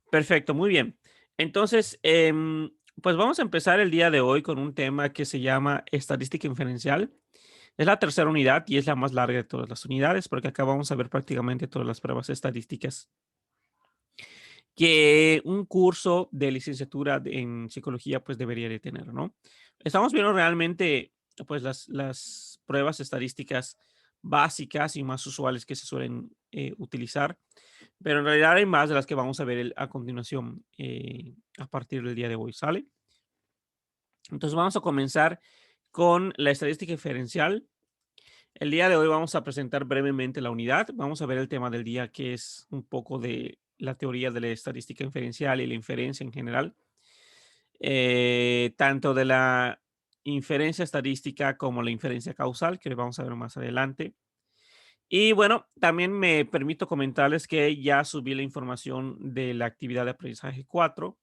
Perfecto, muy bien. Entonces, pues vamos a empezar el día de hoy con un tema que se llama estadística inferencial. Es la tercera unidad y es la más larga de todas las unidades, porque acá vamos a ver prácticamente todas las pruebas estadísticas que un curso de licenciatura en psicología pues debería de tener, ¿no? Estamos viendo realmente pues las pruebas estadísticas básicas y más usuales que se suelen utilizar, pero en realidad hay más de las que vamos a ver a continuación a partir del día de hoy, ¿sale? Entonces vamos a comenzar con la estadística inferencial. El día de hoy vamos a presentar brevemente la unidad. Vamos a ver el tema del día, que es un poco de la teoría de la estadística inferencial y la inferencia en general, tanto de la inferencia estadística como la inferencia causal, que vamos a ver más adelante. Y bueno, también me permito comentarles que ya subí la información de la actividad de aprendizaje 4,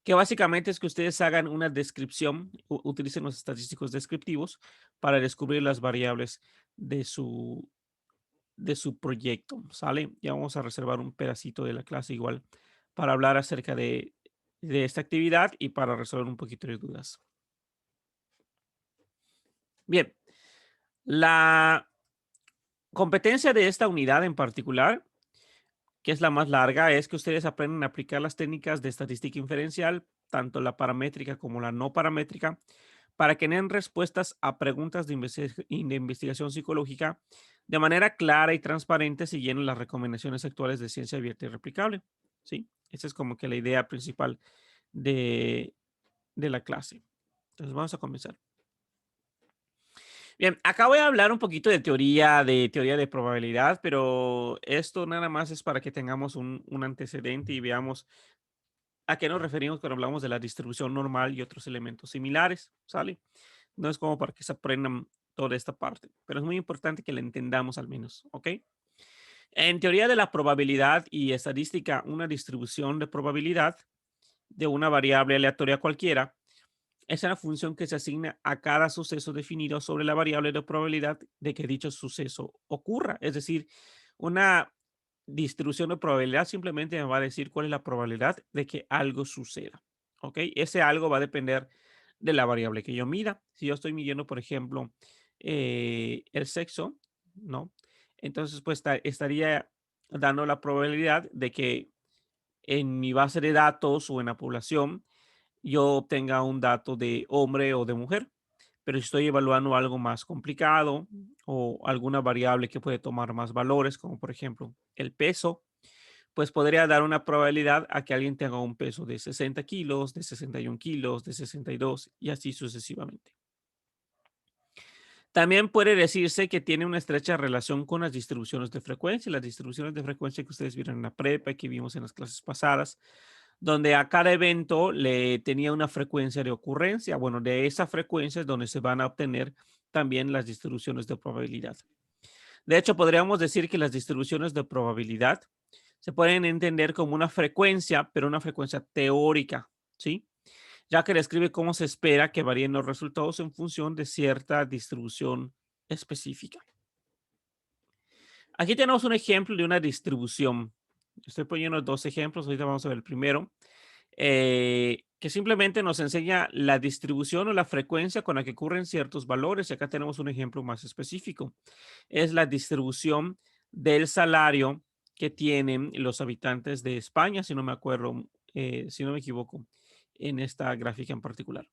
que básicamente es que ustedes hagan una descripción, utilicen los estadísticos descriptivos para descubrir las variables de su proyecto, ¿sale? Ya vamos a reservar un pedacito de la clase igual para hablar acerca de esta actividad y para resolver un poquito de dudas. Bien, la competencia de esta unidad en particular, que es la más larga, es que ustedes aprenden a aplicar las técnicas de estadística inferencial, tanto la paramétrica como la no paramétrica, para que den respuestas a preguntas de investigación psicológica de manera clara y transparente, siguiendo las recomendaciones actuales de ciencia abierta y replicable. ¿Sí? Esa es como que la idea principal de, de la clase. Entonces vamos a comenzar. Bien, acá voy a hablar un poquito de teoría de probabilidad, pero esto nada más es para que tengamos un antecedente y veamos a qué nos referimos cuando hablamos de la distribución normal y otros elementos similares, ¿sale? No es como para que se aprendan toda esta parte, pero es muy importante que la entendamos al menos, ¿ok? En teoría de la probabilidad y estadística, una distribución de probabilidad de una variable aleatoria cualquiera es una función que se asigna a cada suceso definido sobre la variable de probabilidad de que dicho suceso ocurra. Es decir, una distribución de probabilidad simplemente me va a decir cuál es la probabilidad de que algo suceda. ¿Ok? Ese algo va a depender de la variable que yo mida. Si yo estoy midiendo, por ejemplo, el sexo, ¿no? Entonces, pues estaría dando la probabilidad de que en mi base de datos o en la población yo obtenga un dato de hombre o de mujer. Pero si estoy evaluando algo más complicado o alguna variable que puede tomar más valores, como por ejemplo el peso, pues podría dar una probabilidad a que alguien tenga un peso de 60 kilos, de 61 kilos, de 62 y así sucesivamente. También puede decirse que tiene una estrecha relación con las distribuciones de frecuencia, las distribuciones de frecuencia que ustedes vieron en la prepa y que vimos en las clases pasadas, donde a cada evento le tenía una frecuencia de ocurrencia. Bueno, de esa frecuencia es donde se van a obtener también las distribuciones de probabilidad. De hecho, podríamos decir que las distribuciones de probabilidad se pueden entender como una frecuencia, pero una frecuencia teórica, ¿sí? Ya que describe cómo se espera que varíen los resultados en función de cierta distribución específica. Aquí tenemos un ejemplo de una distribución. Estoy poniendo dos ejemplos, ahorita vamos a ver el primero, que simplemente nos enseña la distribución o la frecuencia con la que ocurren ciertos valores. Y acá tenemos un ejemplo más específico. Es la distribución del salario que tienen los habitantes de España, si no me acuerdo, si no me equivoco, en esta gráfica en particular.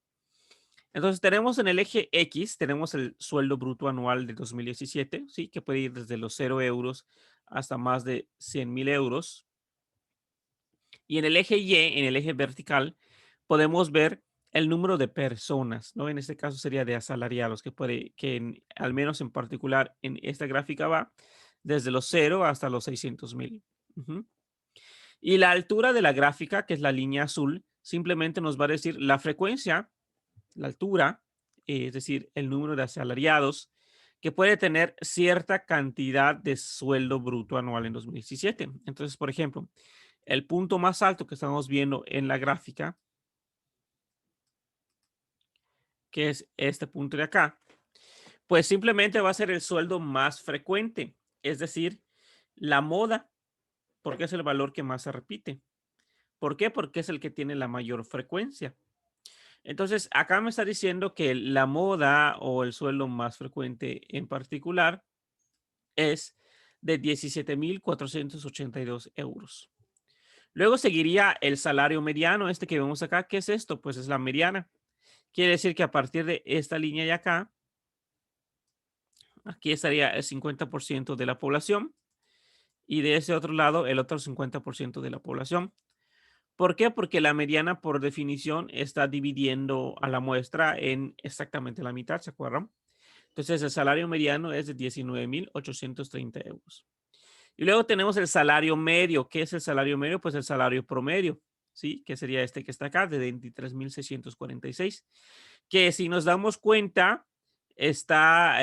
Entonces tenemos en el eje X, tenemos el sueldo bruto anual de 2017, ¿sí? Que puede ir desde los 0 € hasta más de 100,000 euros. Y en el eje Y, en el eje vertical, podemos ver el número de personas, ¿no? En este caso sería de asalariados, al menos en particular en esta gráfica va desde los 0 hasta los 600,000. Ujú. Y la altura de la gráfica, que es la línea azul, simplemente nos va a decir la frecuencia, la altura, es decir, el número de asalariados que puede tener cierta cantidad de sueldo bruto anual en 2017. Entonces, por ejemplo, el punto más alto que estamos viendo en la gráfica, que es este punto de acá, pues simplemente va a ser el sueldo más frecuente, es decir, la moda. porque es el valor que más se repite. ¿Por qué? Porque es el que tiene la mayor frecuencia. Entonces, acá me está diciendo que la moda o el sueldo más frecuente en particular es de 17.482 euros. Luego seguiría el salario mediano, este que vemos acá. ¿Qué es esto? Pues es la mediana. Quiere decir que a partir de esta línea de acá, aquí estaría el 50% de la población y de ese otro lado el otro 50% de la población. ¿Por qué? Porque la mediana, por definición, está dividiendo a la muestra en exactamente la mitad, ¿se acuerdan? Entonces, el salario mediano es de 19.830 euros. Y luego tenemos el salario medio. ¿Qué es el salario medio? Pues el salario promedio, ¿sí? Que sería este que está acá, de 23.646. Que si nos damos cuenta, está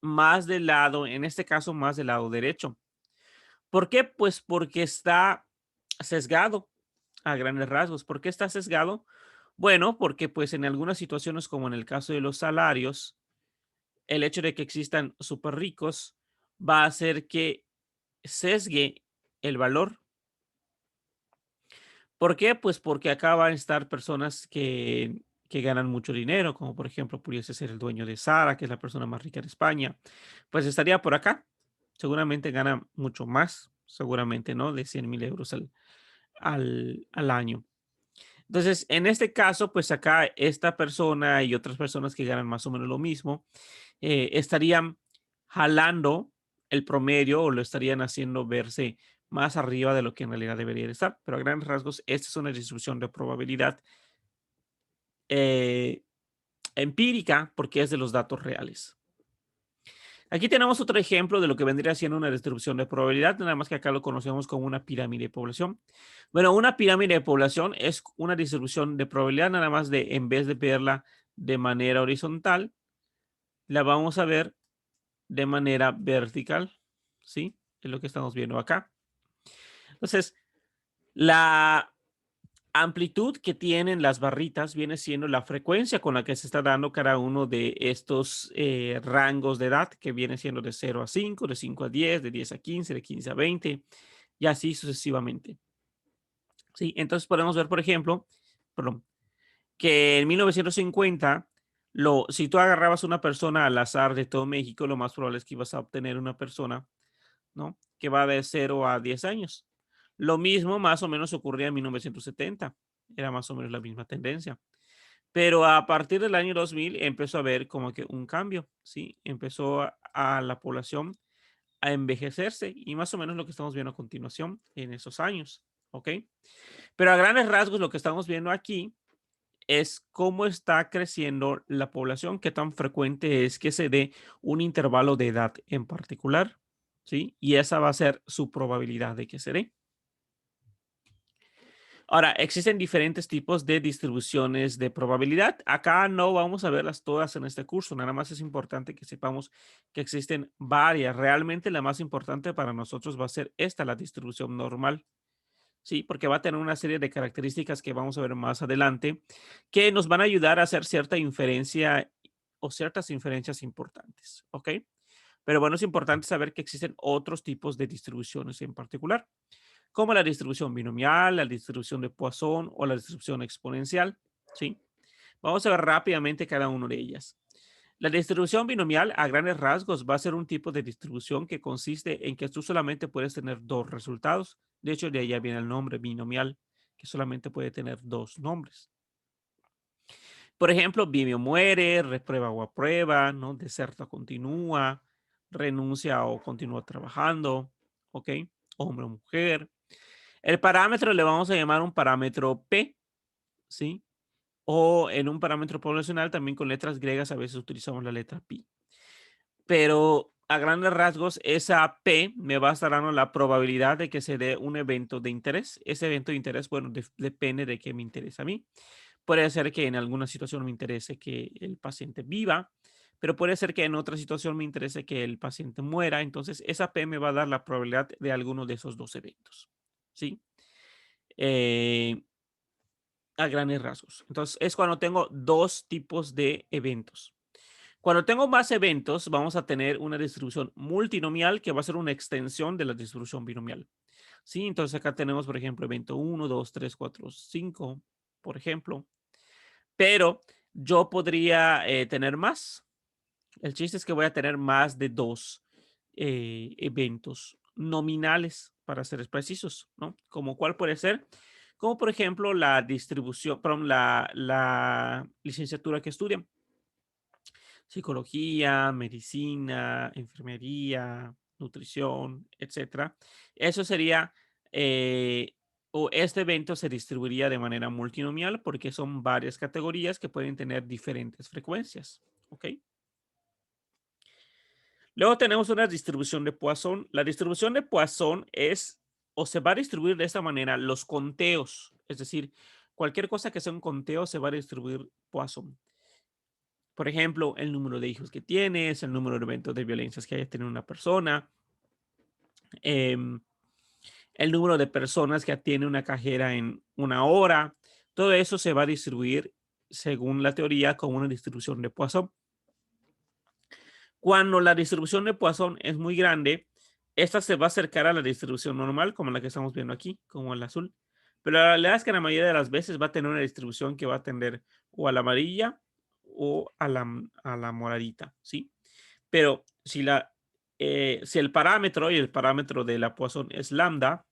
más del lado, en este caso, más del lado derecho. ¿Por qué? Pues porque está sesgado a grandes rasgos. ¿Por qué está sesgado? Bueno, porque pues en algunas situaciones, como en el caso de los salarios, el hecho de que existan súper ricos va a hacer que sesgue el valor. ¿Por qué? Pues porque acá van a estar personas que ganan mucho dinero, como por ejemplo pudiese ser el dueño de Zara, que es la persona más rica de España, pues estaría por acá. Seguramente gana mucho más, seguramente, ¿no? De 100.000 euros al año. Entonces, en este caso, pues acá esta persona y otras personas que ganan más o menos lo mismo, estarían jalando el promedio o lo estarían haciendo verse más arriba de lo que en realidad debería de estar. Pero a grandes rasgos, esta es una distribución de probabilidad eh, empírica porque es de los datos reales. Aquí tenemos otro ejemplo de lo que vendría siendo una distribución de probabilidad, nada más que acá lo conocemos como una pirámide de población. Bueno, una pirámide de población es una distribución de probabilidad, nada más de en vez de verla de manera horizontal, la vamos a ver de manera vertical, ¿sí? Es lo que estamos viendo acá. Entonces, la amplitud que tienen las barritas viene siendo la frecuencia con la que se está dando cada uno de estos rangos de edad, que viene siendo de 0 a 5, de 5 a 10, de 10 a 15, de 15 a 20, y así sucesivamente. Sí, entonces podemos ver, por ejemplo, perdón, que en 1950, si tú agarrabas una persona al azar de todo México, lo más probable es que ibas a obtener una persona, ¿no? Que va de 0 a 10 años. Lo mismo más o menos ocurría en 1970. Era más o menos la misma tendencia. Pero a partir del año 2000 empezó a haber como que un cambio, ¿sí? Empezó a la población a envejecerse y más o menos lo que estamos viendo a continuación en esos años, ¿ok? Pero a grandes rasgos lo que estamos viendo aquí es cómo está creciendo la población, qué tan frecuente es que se dé un intervalo de edad en particular, ¿sí? Y esa va a ser su probabilidad de que se dé. Ahora, existen diferentes tipos de distribuciones de probabilidad. Acá no vamos a verlas todas en este curso, nada más es importante que sepamos que existen varias. Realmente la más importante para nosotros va a ser esta, la distribución normal. Sí, porque va a tener una serie de características que vamos a ver más adelante que nos van a ayudar a hacer cierta inferencia o ciertas inferencias importantes, ¿ok? Pero bueno, es importante saber que existen otros tipos de distribuciones en particular, como la distribución binomial, la distribución de Poisson o la distribución exponencial, ¿sí? Vamos a ver rápidamente cada una de ellas. La distribución binomial a grandes rasgos va a ser un tipo de distribución que consiste en que tú solamente puedes tener dos resultados. De hecho, de ahí viene el nombre binomial, que solamente puede tener dos nombres. Por ejemplo, bimio muere, reprueba o aprueba, ¿no? Deserta o continúa, renuncia o continúa trabajando, ¿ok? Hombre o mujer. El parámetro le vamos a llamar un parámetro P, ¿sí? O en un parámetro poblacional también con letras griegas a veces utilizamos la letra pi. Pero a grandes rasgos, esa P me va a estar dando la probabilidad de que se dé un evento de interés. Ese evento de interés, bueno, depende de qué me interesa a mí. Puede ser que en alguna situación me interese que el paciente viva, pero puede ser que en otra situación me interese que el paciente muera. Entonces, esa P me va a dar la probabilidad de alguno de esos dos eventos. ¿Sí? Eh, a grandes rasgos. Entonces, es cuando tengo dos tipos de eventos. Cuando tengo más eventos, vamos a tener una distribución multinomial que va a ser una extensión de la distribución binomial. ¿Sí? Entonces acá tenemos, por ejemplo, evento 1, 2, 3, 4, 5, por ejemplo. Pero yo podría tener más. El chiste es que voy a tener más de 2 eventos nominales, para ser precisos, ¿no? Como cuál puede ser, como por ejemplo la distribución, perdón, la licenciatura que estudian, psicología, medicina, enfermería, nutrición, etcétera. Eso sería, o este evento se distribuiría de manera multinomial porque son varias categorías que pueden tener diferentes frecuencias, ¿ok? Luego tenemos una distribución de Poisson. La distribución de Poisson es, o se va a distribuir de esta manera, los conteos. Es decir, cualquier cosa que sea un conteo se va a distribuir Poisson. Por ejemplo, el número de hijos que tienes, el número de eventos de violencias que haya tenido una persona, em, el número de personas que atiende una cajera en una hora. Todo eso se va a distribuir, según la teoría, con una distribución de Poisson. Cuando la distribución de Poisson es muy grande, esta se va a acercar a la distribución normal, como la que estamos viendo aquí, como el azul. Pero la realidad es que la mayoría de las veces va a tener una distribución que va a tender o a la amarilla o a la moradita, ¿sí? Pero si el parámetro, y el parámetro de la Poisson es lambda,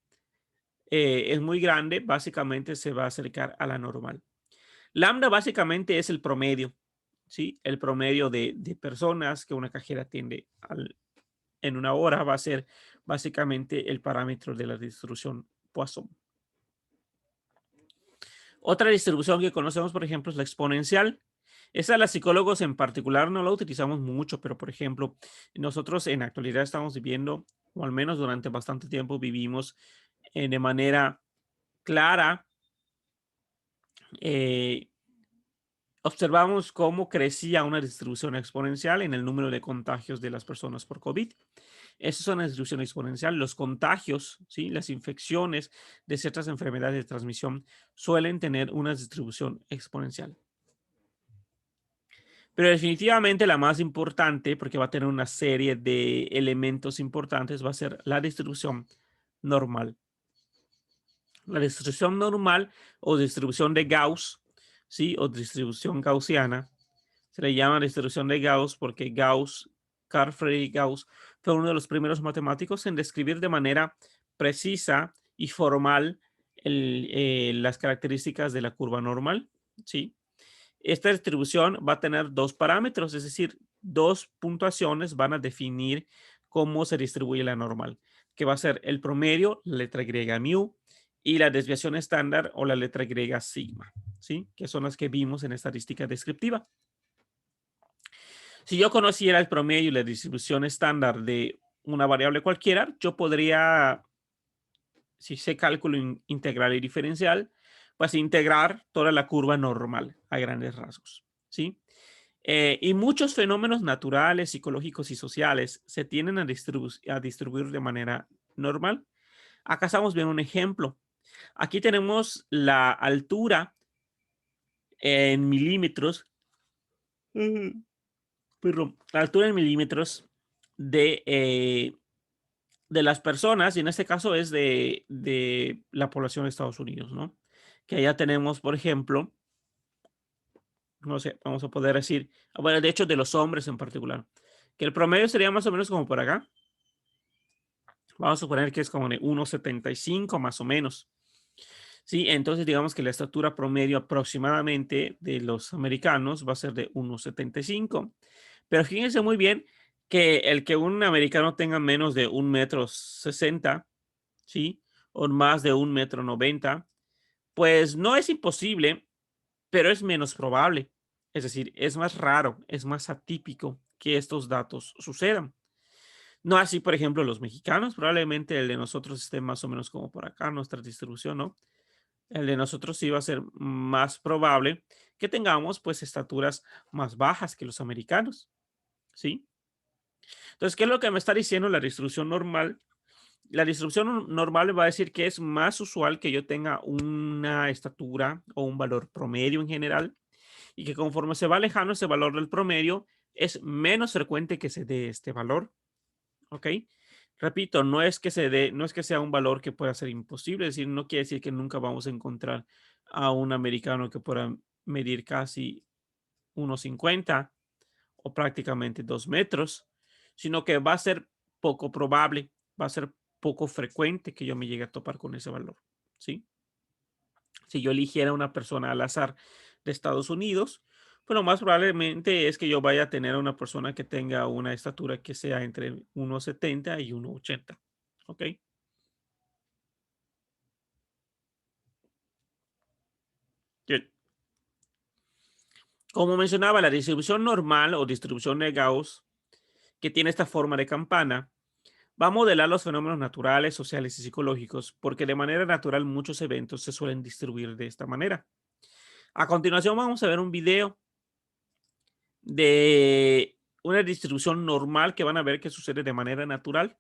es muy grande, básicamente se va a acercar a la normal. Lambda básicamente es el promedio, ¿sí? El promedio de personas que una cajera atiende en una hora va a ser básicamente el parámetro de la distribución Poisson. Otra distribución que conocemos, por ejemplo, es la exponencial. Esa las psicólogos en particular no la utilizamos mucho, pero por ejemplo, nosotros en la actualidad estamos viviendo, o al menos durante bastante tiempo vivimos de manera clara, eh, observamos cómo crecía una distribución exponencial en el número de contagios de las personas por COVID. Esa es una distribución exponencial. Los contagios, ¿sí? Las infecciones de ciertas enfermedades de transmisión suelen tener una distribución exponencial. Pero definitivamente la más importante, porque va a tener una serie de elementos importantes, va a ser la distribución normal. La distribución normal o distribución de Gauss, ¿sí? O distribución gaussiana. Se le llama distribución de Gauss porque Carl Friedrich Gauss, fue uno de los primeros matemáticos en describir de manera precisa y formal las características de la curva normal, ¿sí? Esta distribución va a tener dos parámetros, es decir, dos puntuaciones van a definir cómo se distribuye la normal, que va a ser el promedio, la letra griega mu, y la desviación estándar o la letra griega sigma, ¿sí? Que son las que vimos en estadística descriptiva. Si yo conociera el promedio y la distribución estándar de una variable cualquiera, yo podría, si sé cálculo integral y diferencial, pues integrar toda la curva normal a grandes rasgos, ¿sí? Y muchos fenómenos naturales, psicológicos y sociales se tienden a distribuir de manera normal. Acá estamos viendo un ejemplo. Aquí tenemos la altura en milímetros, perdón, la altura en milímetros de las personas, y en este caso es de la población de Estados Unidos, ¿no? Que allá tenemos, por ejemplo, no sé, vamos a poder decir, bueno, de hecho de los hombres en particular, que el promedio sería más o menos como por acá. Vamos a suponer que es como de 1,75 más o menos. Sí, entonces digamos que la estatura promedio aproximadamente de los americanos va a ser de 1,75. Pero fíjense muy bien que el que un americano tenga menos de 1,60 m, ¿sí? O más de 1,90 m, pues no es imposible, pero es menos probable. Es decir, es más raro, es más atípico que estos datos sucedan. No así, por ejemplo, los mexicanos, probablemente el de nosotros esté más o menos como por acá, nuestra distribución, ¿no? El de nosotros sí va a ser más probable que tengamos pues estaturas más bajas que los americanos, ¿sí? Entonces, ¿qué es lo que me está diciendo la distribución normal? La distribución normal va a decir que es más usual que yo tenga una estatura o un valor promedio en general y que conforme se va alejando ese valor del promedio, es menos frecuente que se dé este valor, ¿ok? Repito, no es que se dé, no es que sea un valor que pueda ser imposible, es decir, no quiere decir que nunca vamos a encontrar a un americano que pueda medir casi 1,50 o prácticamente 2 metros, sino que va a ser poco probable, va a ser poco frecuente que yo me llegue a topar con ese valor, ¿sí? Si yo eligiera una persona al azar de Estados Unidos, pues lo más probablemente es que yo vaya a tener a una persona que tenga una estatura que sea entre 1,70 y 1,80. ¿Ok? Bien. Como mencionaba, la distribución normal o distribución de Gauss, que tiene esta forma de campana, va a modelar los fenómenos naturales, sociales y psicológicos, porque de manera natural muchos eventos se suelen distribuir de esta manera. A continuación vamos a ver un video de una distribución normal que van a ver que sucede de manera natural.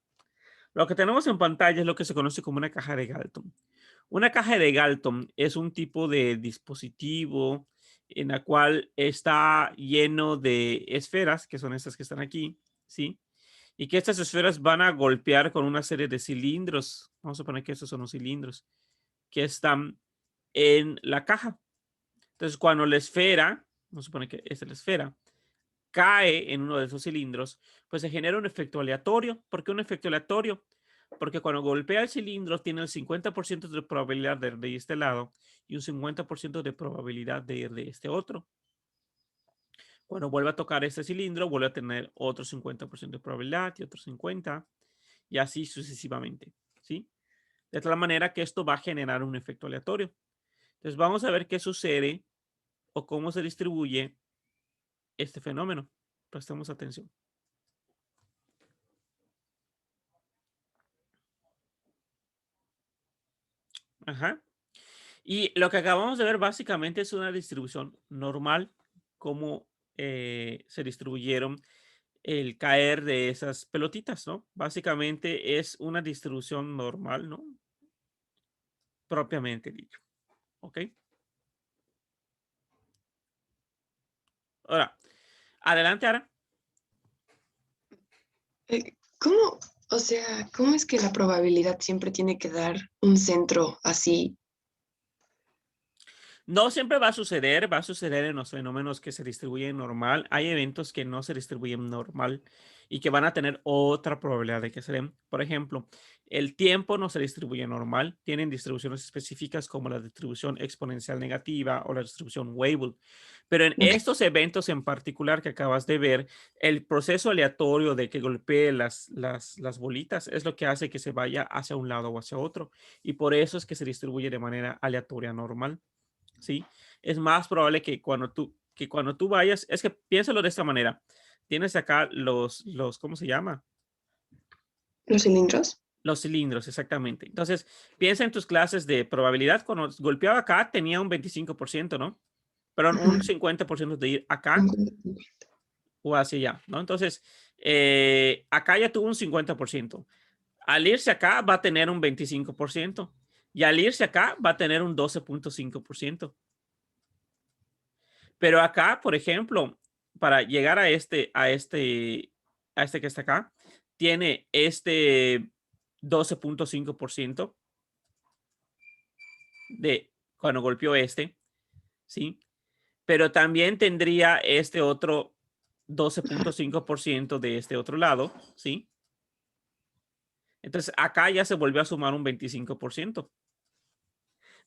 Lo que tenemos en pantalla es lo que se conoce como una caja de Galton. Una caja de Galton es un tipo de dispositivo en la cual está lleno de esferas, que son estas que están aquí, ¿sí? Y que estas esferas van a golpear con una serie de cilindros. Vamos a poner que estos son los cilindros que están en la caja. Entonces, cuando la esfera, vamos a suponer que esta es la esfera, cae en uno de esos cilindros, pues se genera un efecto aleatorio. ¿Por qué un efecto aleatorio? Porque cuando golpea el cilindro tiene el 50% de probabilidad de ir de este lado y un 50% de probabilidad de ir de este otro. Cuando vuelve a tocar este cilindro, vuelve a tener otro 50% de probabilidad y otro 50%, y así sucesivamente, ¿sí? De tal manera que esto va a generar un efecto aleatorio. Entonces vamos a ver qué sucede o cómo se distribuye este fenómeno. Prestemos atención. Ajá. Y lo que acabamos de ver básicamente es una distribución normal, cómo se distribuyeron el caer de esas pelotitas, ¿no? Básicamente es una distribución normal, ¿no? Propiamente dicho, ¿ok? Ahora, adelante, Ara. ¿Cómo, o sea, cómo es que la probabilidad siempre tiene que dar un centro así? No siempre va a suceder en los fenómenos que se distribuyen normal. Hay eventos que no se distribuyen normal y que van a tener otra probabilidad de que se den. Por ejemplo, el tiempo no se distribuye normal. Tienen distribuciones específicas como la distribución exponencial negativa o la distribución Weibull. Pero en Ok. estos eventos en particular que acabas de ver, el proceso aleatorio de que golpee las bolitas es lo que hace que se vaya hacia un lado o hacia otro. Y por eso es que se distribuye de manera aleatoria normal. ¿Sí? Es más probable que cuando tú vayas, es que piénsalo de esta manera. Tienes acá ¿cómo se llama? ¿Los cilindros? Los cilindros, exactamente. Entonces, piensa en tus clases de probabilidad. Cuando golpeaba acá, tenía un 25%, ¿no? Perdón, un Ujú. 50% de ir acá 50. o hacia allá, ¿no? Entonces, acá ya tuvo un 50%. Al irse acá, va a tener un 25%. Y al irse acá, va a tener un 12,5%. Pero acá, por ejemplo, para llegar a este que está acá, tiene este 12,5% de cuando golpeó este, ¿sí? Pero también tendría este otro 12,5% de este otro lado, ¿sí? Entonces acá ya se volvió a sumar un 25%.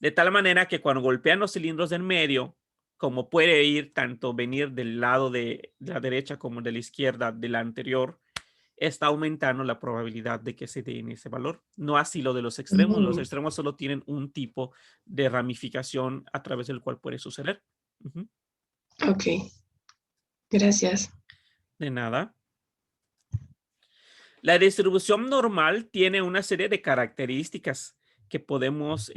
De tal manera que cuando golpean los cilindros del medio, como puede ir tanto venir del lado de la derecha como de la izquierda de la anterior, está aumentando la probabilidad de que se dé en ese valor. No así lo de los extremos. Los Mm, extremos solo tienen un tipo de ramificación a través del cual puede suceder. Ujú. ok, gracias. De nada. La distribución normal tiene una serie de características que podemos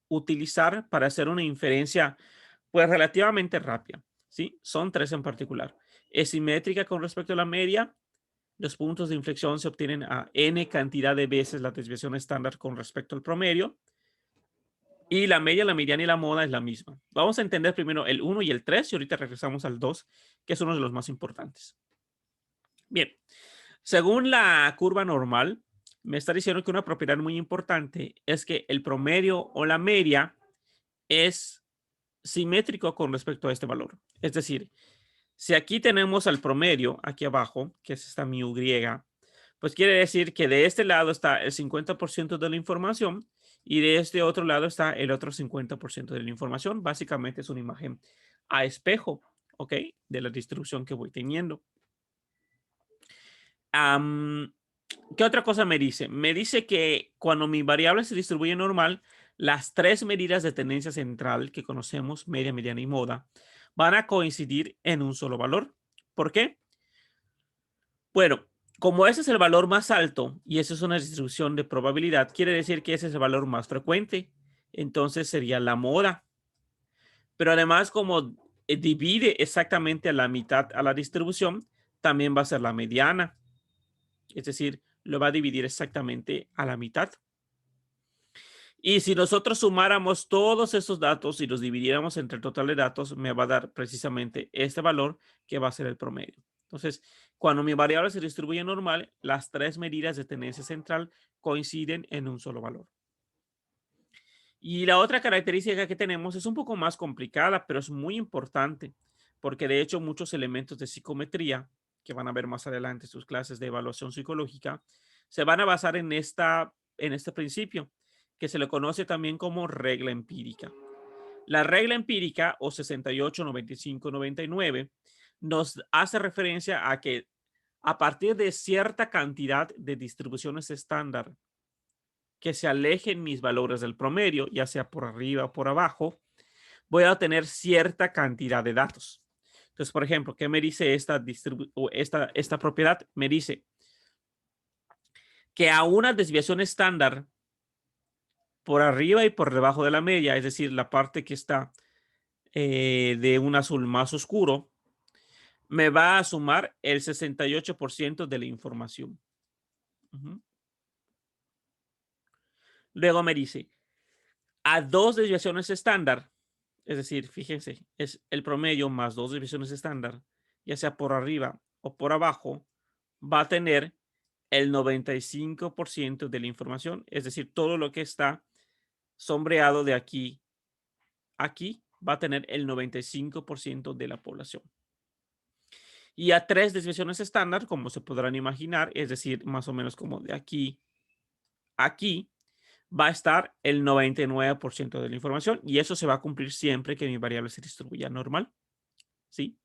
utilizar para hacer una inferencia pues relativamente rápida, ¿sí? Son tres en particular. Es simétrica con respecto a la media. Los puntos de inflexión se obtienen a n cantidad de veces la desviación estándar con respecto al promedio. Y la media, la mediana y la moda es la misma. Vamos a entender primero el 1 y el 3 y ahorita regresamos al 2, que es uno de los más importantes. Bien, según la curva normal, me está diciendo que una propiedad muy importante es que el promedio o la media es simétrico con respecto a este valor. Es decir, si aquí tenemos al promedio, aquí abajo, que es esta mu griega, pues quiere decir que de este lado está el 50% de la información y de este otro lado está el otro 50% de la información. Básicamente es una imagen a espejo, ¿ok? De la distribución que voy teniendo. ¿Qué otra cosa me dice? Me dice que cuando mi variable se distribuye normal, las tres medidas de tendencia central que conocemos, media, mediana y moda, van a coincidir en un solo valor. ¿Por qué? Bueno, como ese es el valor más alto y esa es una distribución de probabilidad, quiere decir que ese es el valor más frecuente. Entonces sería la moda. Pero además, como divide exactamente a la mitad a la distribución, también va a ser la mediana. Es decir, lo va a dividir exactamente a la mitad. Y si nosotros sumáramos todos esos datos y los dividiéramos entre el total de datos, me va a dar precisamente este valor que va a ser el promedio. Entonces, cuando mi variable se distribuye normal, las tres medidas de tendencia central coinciden en un solo valor. Y la otra característica que tenemos es un poco más complicada, pero es muy importante, porque de hecho muchos elementos de psicometría, que van a ver más adelante en sus clases de evaluación psicológica, se van a basar en este principio, que se le conoce también como regla empírica. La regla empírica, o 68, 95, 99, nos hace referencia a que a partir de cierta cantidad de distribuciones estándar que se alejen mis valores del promedio, ya sea por arriba o por abajo, voy a obtener cierta cantidad de datos. Entonces, por ejemplo, ¿qué me dice esta propiedad? Me dice que a una desviación estándar por arriba y por debajo de la media, es decir, la parte que está de un azul más oscuro, me va a sumar el 68% de la información. Ujú. Luego me dice, a dos desviaciones estándar, es decir, fíjense, es el promedio más dos desviaciones estándar, ya sea por arriba o por abajo, va a tener el 95% de la información, es decir, todo lo que está sombreado de aquí a aquí va a tener el 95% de la población. Y a tres desviaciones estándar, como se podrán imaginar, es decir, más o menos como de aquí a aquí, va a estar el 99% de la información y eso se va a cumplir siempre que mi variable se distribuya normal. ¿Sí?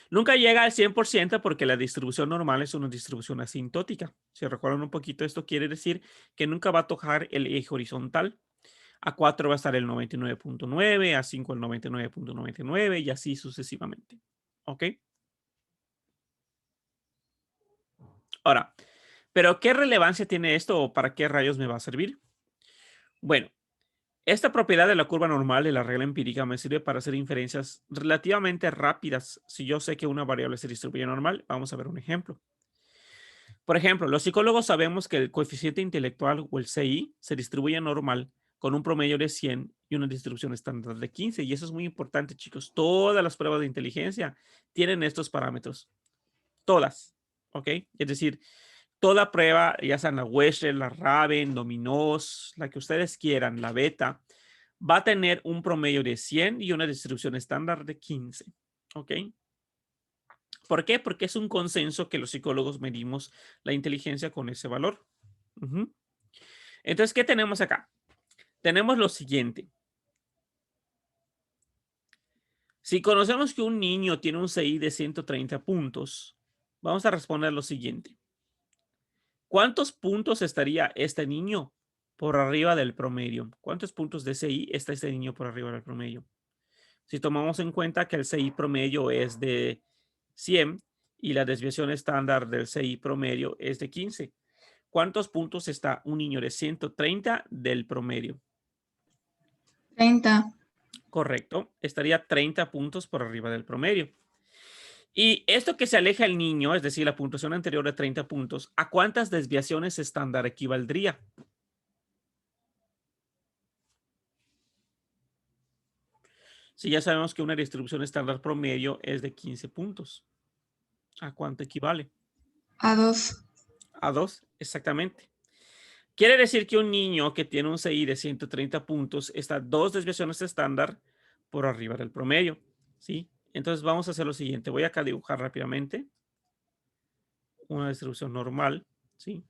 Nunca llega al 100% porque la distribución normal es una distribución asintótica. Si recuerdan un poquito, esto quiere decir que nunca va a tocar el eje horizontal. A 4 va a estar el 99.9, a 5 el 99.99 y así sucesivamente. ¿Ok? Ahora, ¿pero qué relevancia tiene esto o para qué rayos me va a servir? Bueno, esta propiedad de la curva normal de la regla empírica me sirve para hacer inferencias relativamente rápidas. Si yo sé que una variable se distribuye normal, vamos a ver un ejemplo. Por ejemplo, los psicólogos sabemos que el coeficiente intelectual o el CI se distribuye normal con un promedio de 100 y una distribución estándar de 15. Y eso es muy importante, chicos. Todas las pruebas de inteligencia tienen estos parámetros. Todas. ¿Ok? Es decir, toda prueba, ya sea la Wechsler, la Raven, Dominos, la que ustedes quieran, la beta, va a tener un promedio de 100 y una distribución estándar de 15. ¿Ok? ¿Por qué? Porque es un consenso que los psicólogos medimos la inteligencia con ese valor. Ujú. Entonces, ¿qué tenemos acá? Tenemos lo siguiente. Si conocemos que un niño tiene un CI de 130 puntos, vamos a responder lo siguiente. ¿Cuántos puntos estaría este niño por arriba del promedio? ¿Cuántos puntos de CI está este niño por arriba del promedio? Si tomamos en cuenta que el CI promedio es de 100 y la desviación estándar del CI promedio es de 15, ¿cuántos puntos está un niño de 130 del promedio? 30. Correcto, estaría 30 puntos por arriba del promedio. Y esto que se aleja el niño, es decir, la puntuación anterior de 30 puntos, ¿a cuántas desviaciones estándar equivaldría? Si ya sabemos que una distribución estándar promedio es de 15 puntos. ¿A cuánto equivale? A 2. A 2, exactamente. Quiere decir que un niño que tiene un CI de 130 puntos está 2 desviaciones estándar por arriba del promedio, ¿sí? Entonces vamos a hacer lo siguiente. Voy acá a dibujar rápidamente una distribución normal, ¿sí?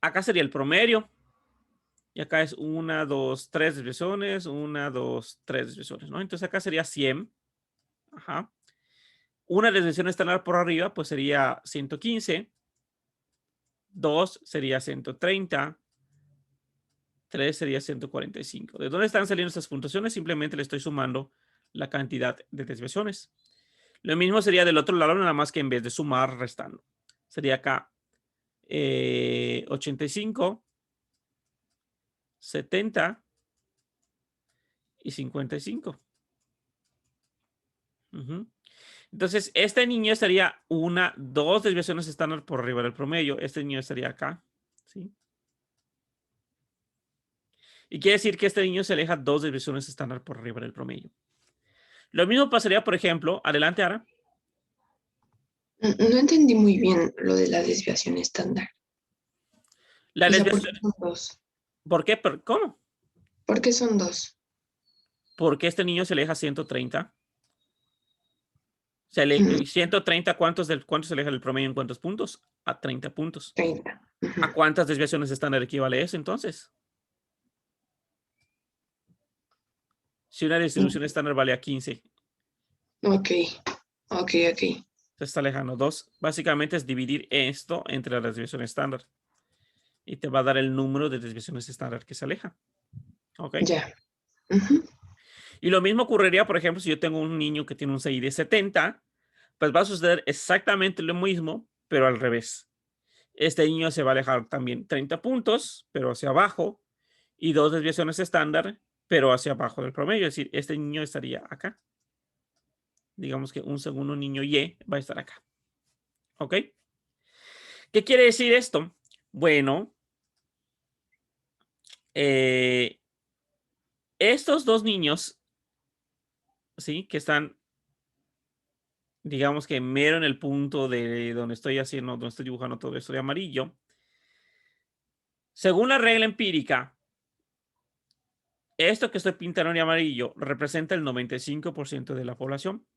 Acá sería el promedio. Y acá es 1, 2, 3 desviaciones, 1, 2, 3 desviaciones, ¿no? Entonces acá sería 100. Ajá. Una desviación estándar por arriba, pues sería 115. 2 sería 130. 3 sería 145. ¿De dónde están saliendo estas puntuaciones? Simplemente le estoy sumando la cantidad de desviaciones. Lo mismo sería del otro lado, nada más que en vez de sumar, restando. Sería acá 85, 70 y 55. Entonces, este niño estaría 1, 2 desviaciones estándar por arriba del promedio. Este niño estaría acá, ¿sí? Y quiere decir que este niño se aleja 2 desviaciones estándar por arriba del promedio. Lo mismo pasaría, por ejemplo, adelante, Ara. No entendí muy bien lo de la desviación estándar. La O sea, ¿por qué desviación, son dos? ¿por qué? ¿Cómo? ¿Por qué son dos? Porque este niño se aleja 130. 130, ¿cuántos se aleja del promedio en cuántos puntos? A 30 puntos. 30. ¿A cuántas desviaciones estándar equivale eso entonces? Si una distribución estándar vale a 15, Ok, ok. se está alejando 2. Básicamente es dividir esto entre la desviación estándar. Y te va a dar el número de desviaciones estándar que se aleja. ¿Ok? Ya. Y lo mismo ocurriría, por ejemplo, si yo tengo un niño que tiene un CI de 70, pues va a suceder exactamente lo mismo, pero al revés. Este niño se va a alejar también 30 puntos, pero hacia abajo, y 2 desviaciones estándar, pero hacia abajo del promedio. Es decir, este niño estaría acá. Digamos que un segundo niño Y va a estar acá. ¿Ok? ¿Qué quiere decir esto? Bueno, estos dos niños, ¿sí? Que están, digamos que mero en el punto de donde estoy haciendo, donde estoy dibujando todo esto de amarillo. Según la regla empírica, esto que estoy pintando de amarillo representa el 95% de la población.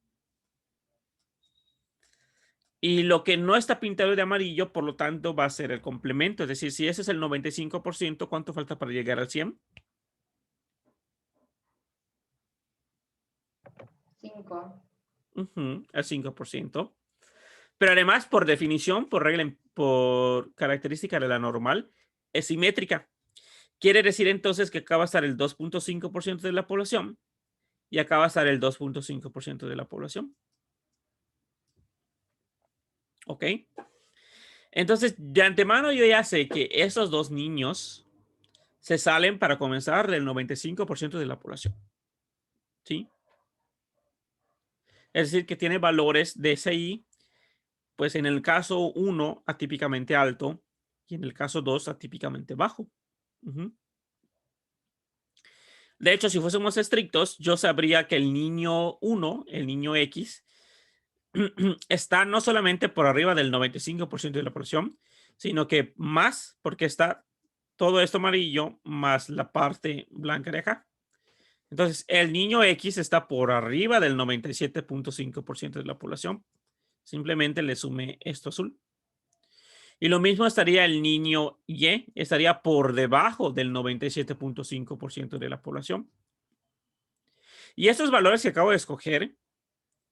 Y lo que no está pintado de amarillo, por lo tanto, va a ser el complemento. Es decir, si ese es el 95%, ¿cuánto falta para llegar al 100? 5. El 5%. Pero además, por definición, por regla, por característica de la normal, es simétrica. Quiere decir entonces que acá va a estar el 2.5% de la población y acá va a estar el 2.5% de la población. ¿Ok? Entonces, de antemano yo ya sé que esos dos niños se salen para comenzar del 95% de la población. ¿Sí? Es decir, que tiene valores de SI, pues en el caso 1 atípicamente alto y en el caso 2 atípicamente bajo. De hecho, si fuésemos estrictos, yo sabría que el niño 1, el niño X, está no solamente por arriba del 95% de la población, sino que más, porque está todo esto amarillo más la parte blanca de acá. Entonces, el niño X está por arriba del 97.5% de la población. Simplemente le sume esto azul. Y lo mismo estaría el niño Y, estaría por debajo del 97.5% de la población. Y estos valores que acabo de escoger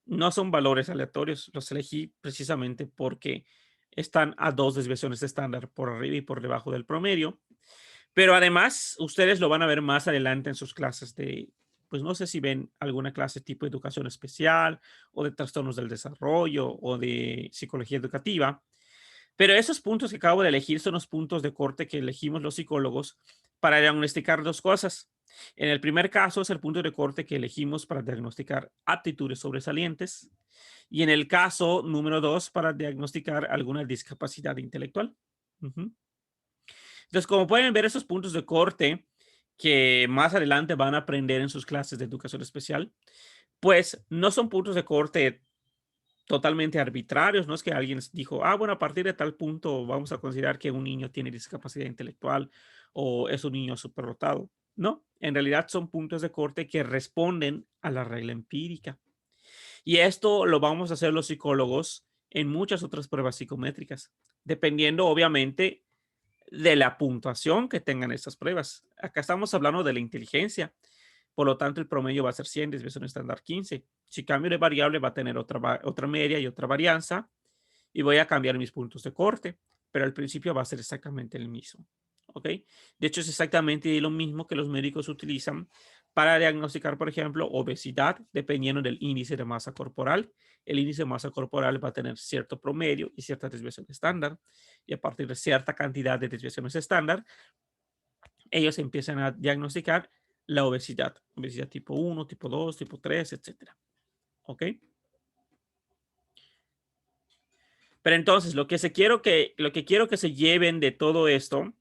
no son valores aleatorios, los elegí precisamente porque están a 2 desviaciones estándar por arriba y por debajo del promedio. Pero además, ustedes lo van a ver más adelante en sus clases de, pues no sé si ven alguna clase tipo de educación especial o de trastornos del desarrollo o de psicología educativa. Pero esos puntos que acabo de elegir son los puntos de corte que elegimos los psicólogos para diagnosticar dos cosas. En el primer caso es el punto de corte que elegimos para diagnosticar aptitudes sobresalientes y en el caso número 2 para diagnosticar alguna discapacidad intelectual. Entonces, como pueden ver, esos puntos de corte que más adelante van a aprender en sus clases de educación especial, pues no son puntos de corte totalmente arbitrarios, no es que alguien dijo, ah, bueno, a partir de tal punto vamos a considerar que un niño tiene discapacidad intelectual o es un niño superdotado. No, en realidad son puntos de corte que responden a la regla empírica. Y esto lo vamos a hacer los psicólogos en muchas otras pruebas psicométricas, dependiendo obviamente de la puntuación que tengan estas pruebas. Acá estamos hablando de la inteligencia. Por lo tanto, el promedio va a ser 100, desviación estándar 15. Si cambio de variable, va a tener otra media y otra varianza. Y voy a cambiar mis puntos de corte. Pero al principio va a ser exactamente el mismo. ¿Ok? De hecho, es exactamente lo mismo que los médicos utilizan para diagnosticar, por ejemplo, obesidad, dependiendo del índice de masa corporal. El índice de masa corporal va a tener cierto promedio y cierta desviación estándar. Y a partir de cierta cantidad de desviaciones estándar, ellos empiezan a diagnosticar la obesidad. Obesidad tipo 1, tipo 2, tipo 3, etcétera. ¿Ok? Pero entonces, lo que quiero que se lleven de todo esto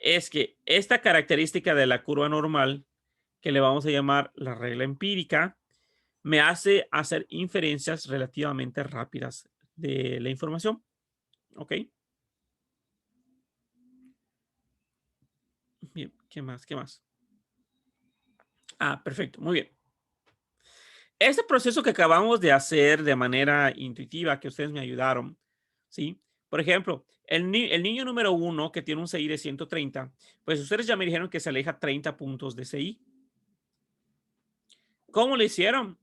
es que esta característica de la curva normal, que le vamos a llamar la regla empírica, me hace hacer inferencias relativamente rápidas de la información. ¿Ok? Bien, ¿qué más? ¿Qué más? Ah, perfecto, muy bien. Este proceso que acabamos de hacer de manera intuitiva, que ustedes me ayudaron, ¿sí? Por ejemplo, el niño número 1 que tiene un CI de 130, pues ustedes ya me dijeron que se aleja 30 puntos de CI. ¿Cómo lo hicieron?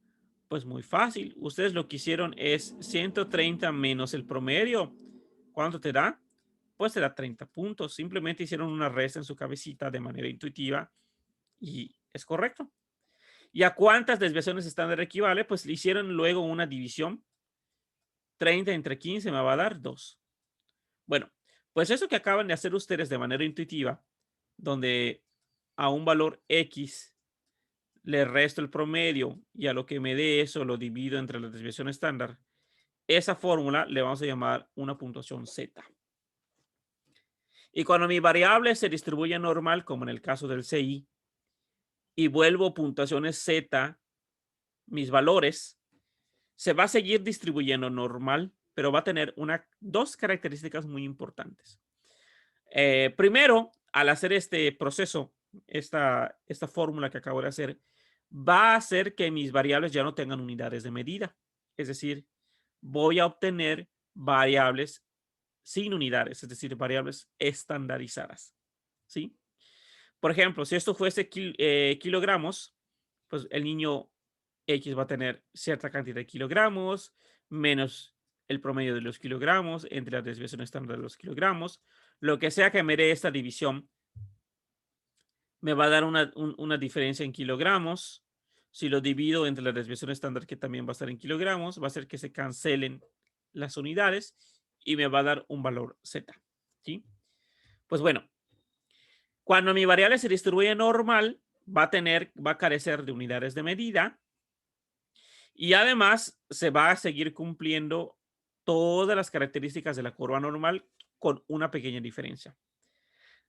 Pues muy fácil. Ustedes lo que hicieron es 130 menos el promedio. ¿Cuánto te da? Pues te da 30 puntos. Simplemente hicieron una resta en su cabecita de manera intuitiva y es correcto. ¿Y a cuántas desviaciones estándar equivale? Pues le hicieron luego una división. 30 entre 15 me va a dar 2. Bueno, pues eso que acaban de hacer ustedes de manera intuitiva, donde a un valor X le resto el promedio y a lo que me dé eso lo divido entre la desviación estándar, esa fórmula le vamos a llamar una puntuación Z. Y cuando mi variable se distribuye normal, como en el caso del CI, y vuelvo puntuaciones Z, mis valores, se va a seguir distribuyendo normal, pero va a tener dos características muy importantes. Primero, al hacer este proceso, esta fórmula que acabo de hacer, va a hacer que mis variables ya no tengan unidades de medida. Es decir, voy a obtener variables sin unidades, es decir, variables estandarizadas. ¿Sí? Por ejemplo, si esto fuese kilogramos, pues el niño X va a tener cierta cantidad de kilogramos menos el promedio de los kilogramos entre la desviación estándar de los kilogramos. Lo que sea que me dé esta división me va a dar una diferencia en kilogramos. Si lo divido entre la desviación estándar, que también va a estar en kilogramos, va a hacer que se cancelen las unidades y me va a dar un valor Z. ¿Sí? Pues bueno, cuando mi variable se distribuye normal, va a carecer de unidades de medida y además se va a seguir cumpliendo todas las características de la curva normal con una pequeña diferencia.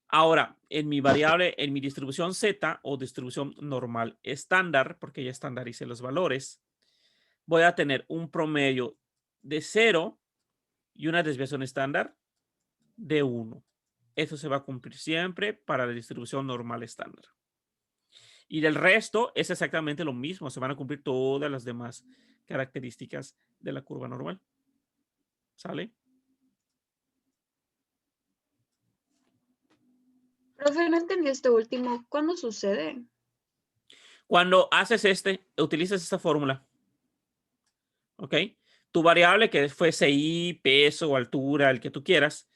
Ahora, en mi variable, en mi distribución Z o distribución normal estándar, porque ya estandaricé los valores, voy a tener un promedio de 0 y una desviación estándar de 1. Eso se va a cumplir siempre para la distribución normal estándar. Y del resto es exactamente lo mismo. Se van a cumplir todas las demás características de la curva normal. ¿Sale? Profe, no entendí esto último. ¿Cuándo sucede? Cuando haces utilizas esta fórmula. ¿Ok? Tu variable que fue CI, peso o altura, el que tú quieras,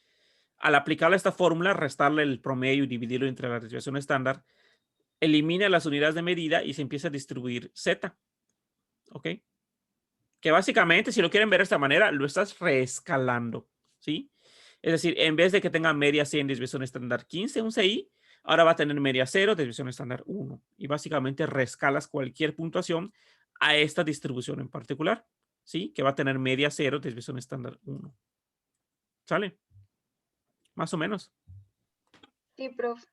al aplicarle esta fórmula, restarle el promedio y dividirlo entre la desviación estándar, elimina las unidades de medida y se empieza a distribuir Z. ¿Ok? Que básicamente, si lo quieren ver de esta manera, lo estás reescalando. ¿Sí? Es decir, en vez de que tenga media 100, desviación estándar 15, un CI, ahora va a tener media 0, desviación estándar 1. Y básicamente reescalas cualquier puntuación a esta distribución en particular. ¿Sí? Que va a tener media 0, desviación estándar 1. ¿Sale? Más o menos. Sí, profe.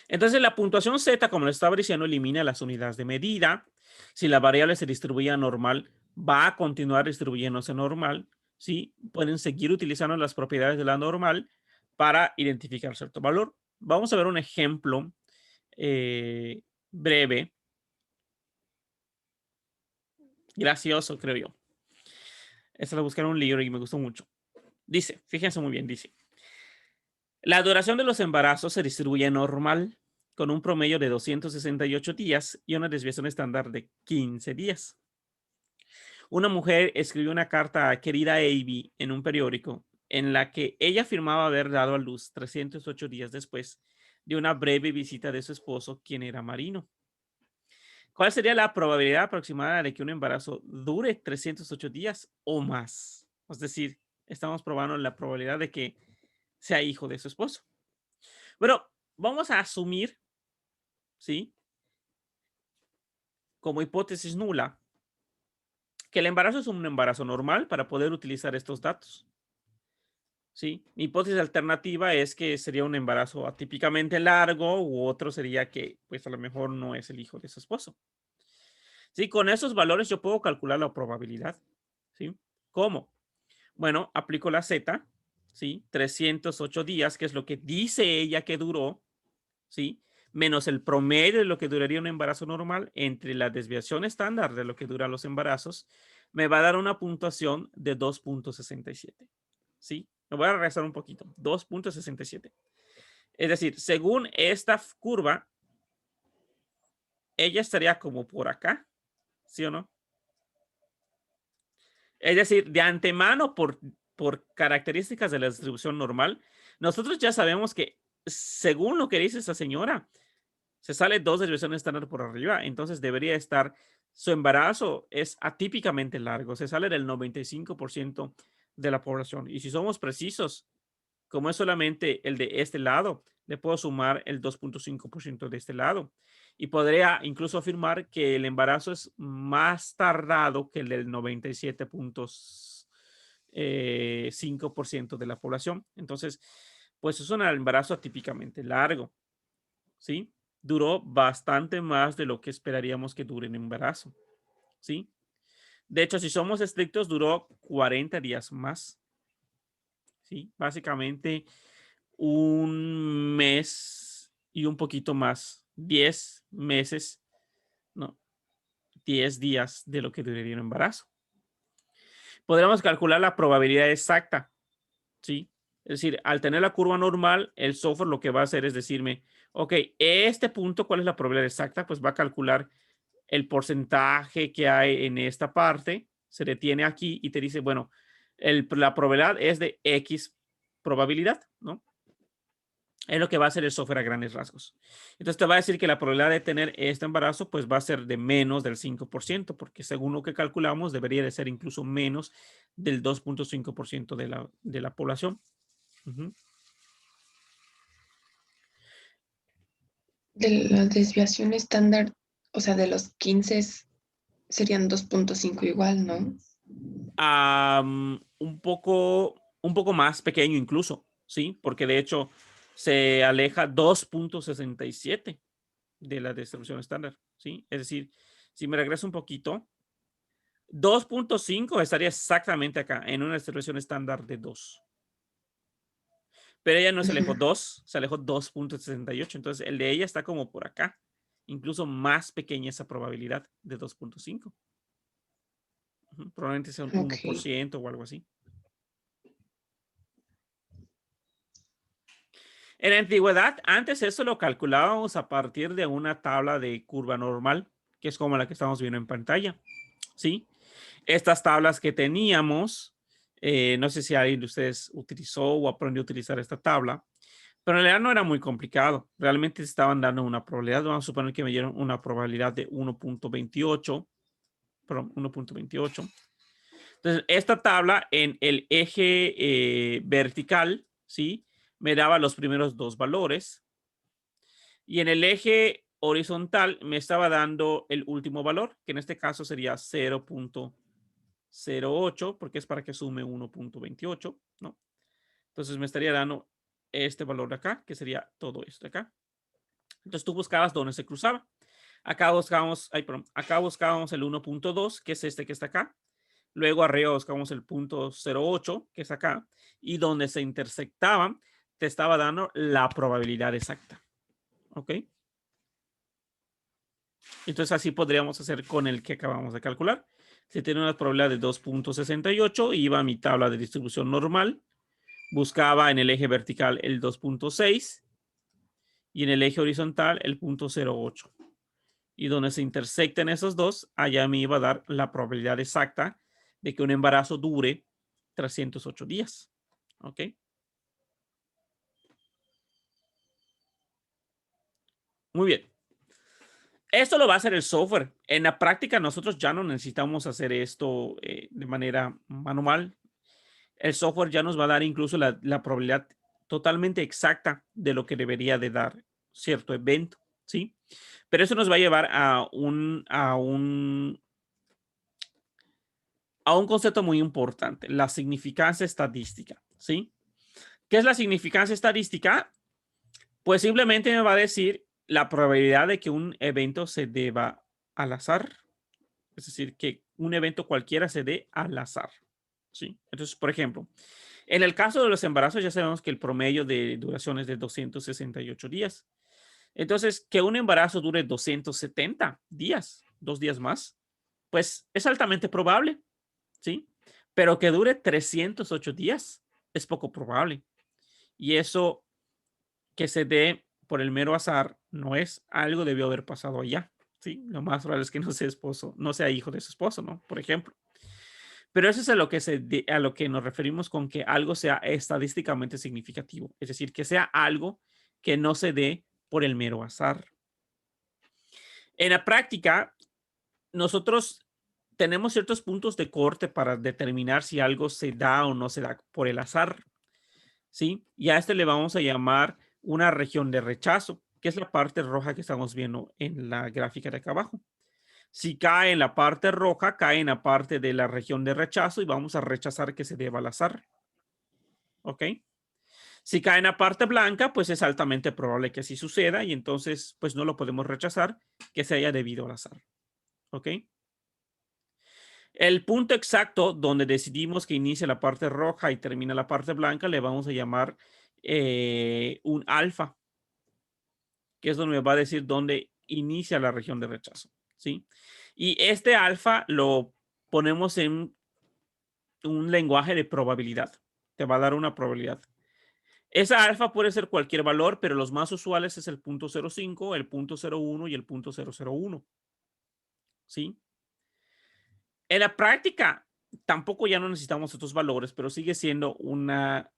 Entonces, la puntuación Z, como le estaba diciendo, elimina las unidades de medida. Si la variable se distribuye normal, va a continuar distribuyéndose normal. ¿Sí? Pueden seguir utilizando las propiedades de la normal para identificar cierto valor. Vamos a ver un ejemplo breve, gracioso, creo yo. Esta la busqué en un libro y me gustó mucho. Dice, fíjense muy bien, dice. La duración de los embarazos se distribuye normal con un promedio de 268 días y una desviación estándar de 15 días. Una mujer escribió una carta a querida Avi en un periódico en la que ella afirmaba haber dado a luz 308 días después de una breve visita de su esposo, quien era marino. ¿Cuál sería la probabilidad aproximada de que un embarazo dure 308 días o más? Es decir, estamos probando la probabilidad de que sea hijo de su esposo. Bueno, vamos a asumir, ¿sí? Como hipótesis nula, que el embarazo es un embarazo normal para poder utilizar estos datos. ¿Sí? Mi hipótesis alternativa es que sería un embarazo atípicamente largo u otro sería que pues a lo mejor no es el hijo de su esposo. ¿Sí? Con esos valores yo puedo calcular la probabilidad. ¿Sí? ¿Cómo? Bueno, aplico la Z, ¿sí? 308 días, que es lo que dice ella que duró, ¿sí? Menos el promedio de lo que duraría un embarazo normal entre la desviación estándar de lo que duran los embarazos, me va a dar una puntuación de 2.67. ¿Sí? Me voy a regresar un poquito. 2.67. Es decir, según esta curva, ella estaría como por acá, ¿sí o no? Es decir, de antemano, por características de la distribución normal, nosotros ya sabemos que según lo que dice esa señora, se sale 2 desviaciones estándar por arriba, entonces debería estar, su embarazo es atípicamente largo, se sale del 95% de la población. Y si somos precisos, como es solamente el de este lado, le puedo sumar el 2.5% de este lado. Y podría incluso afirmar que el embarazo es más tardado que el del 97.5% de la población. Entonces, pues es un embarazo atípicamente largo. ¿Sí? Duró bastante más de lo que esperaríamos que dure un embarazo. ¿Sí? De hecho, si somos estrictos, duró 40 días más. ¿Sí? Básicamente un mes y un poquito más, 10 meses, no, 10 días de lo que duraría un embarazo. Podríamos calcular la probabilidad exacta, ¿sí? Es decir, al tener la curva normal, el software lo que va a hacer es decirme, ok, este punto, ¿cuál es la probabilidad exacta? Pues va a calcular el porcentaje que hay en esta parte, se detiene aquí y te dice, bueno, la probabilidad es de X probabilidad, ¿no? Es lo que va a hacer el software a grandes rasgos. Entonces te va a decir que la probabilidad de tener este embarazo pues va a ser de menos del 5%, porque según lo que calculamos debería de ser incluso menos del 2.5% de la población. Uh-huh. De la desviación estándar, o sea, de los 15 serían 2.5 igual, ¿no? Un poco más pequeño incluso, ¿sí? Porque de hecho se aleja 2.67 de la distribución estándar, ¿sí? Es decir, si me regreso un poquito, 2.5 estaría exactamente acá, en una distribución estándar de 2. Pero ella no se alejó 2, se alejó 2.68. Entonces, el de ella está como por acá. Incluso más pequeña esa probabilidad de 2.5. Probablemente sea un Ok. 1% o algo así. En la antigüedad, antes eso lo calculábamos a partir de una tabla de curva normal, que es como la que estamos viendo en pantalla. ¿Sí? Estas tablas que teníamos, no sé si alguien de ustedes utilizó o aprendió a utilizar esta tabla, pero en realidad no era muy complicado. Realmente estaban dando una probabilidad. Vamos a suponer que me dieron una probabilidad de 1.28. Perdón, 1.28. Entonces, esta tabla en el eje vertical, ¿sí? Me daba los primeros dos valores. Y en el eje horizontal me estaba dando el último valor, que en este caso sería 0.08, porque es para que sume 1.28, ¿no? Entonces me estaría dando este valor de acá, que sería todo esto de acá. Entonces tú buscabas dónde se cruzaba. Acá buscábamos, acá buscábamos el 1.2, que es este que está acá. Luego arriba buscamos el punto 0.8, que es acá. Y donde se intersectaban, te estaba dando la probabilidad exacta. ¿Ok? Entonces así podríamos hacer con el que acabamos de calcular. Si tiene una probabilidad de 2.68, iba a mi tabla de distribución normal. Buscaba en el eje vertical el 2.6 y en el eje horizontal el punto 0.8. Y donde se intersecten esos dos, allá me iba a dar la probabilidad exacta de que un embarazo dure 308 días. ¿Ok? Muy bien. Esto lo va a hacer el software. En la práctica, nosotros ya no necesitamos hacer esto de manera manual. El software ya nos va a dar incluso la probabilidad totalmente exacta de lo que debería de dar cierto evento, ¿sí? Pero eso nos va a llevar a un concepto muy importante, la significancia estadística, ¿sí? ¿Qué es la significancia estadística? Pues simplemente me va a decir la probabilidad de que un evento se deba al azar. Es decir, que un evento cualquiera se dé al azar, ¿sí? Entonces, por ejemplo, en el caso de los embarazos ya sabemos que el promedio de duración es de 268 días. Entonces, que un embarazo dure 270 días, 2 días más, pues es altamente probable, ¿sí? Pero que dure 308 días es poco probable. Y eso que se dé por el mero azar no es algo debió haber pasado allá, ¿sí? Lo más probable es que no sea esposo, no sea hijo de su esposo, ¿no? Por ejemplo. Pero eso es a lo que, a lo que nos referimos con que algo sea estadísticamente significativo. Es decir, que sea algo que no se dé por el mero azar. En la práctica, nosotros tenemos ciertos puntos de corte para determinar si algo se da o no se da por el azar, ¿sí? Y a este le vamos a llamar una región de rechazo, que es la parte roja que estamos viendo en la gráfica de acá abajo. Si cae en la parte roja, cae en la parte de la región de rechazo y vamos a rechazar que se deba al azar. ¿Ok? Si cae en la parte blanca, pues es altamente probable que así suceda y entonces pues no lo podemos rechazar que se haya debido al azar. ¿Ok? El punto exacto donde decidimos que inicia la parte roja y termina la parte blanca le vamos a llamar un alfa, que es donde me va a decir dónde inicia la región de rechazo, ¿sí? Y este alfa lo ponemos en un lenguaje de probabilidad. Te va a dar una probabilidad. Esa alfa puede ser cualquier valor, pero los más usuales es el punto 0.5, el punto 0.1 y el punto 0.01, ¿sí? En la práctica, tampoco ya no necesitamos estos valores, pero sigue siendo una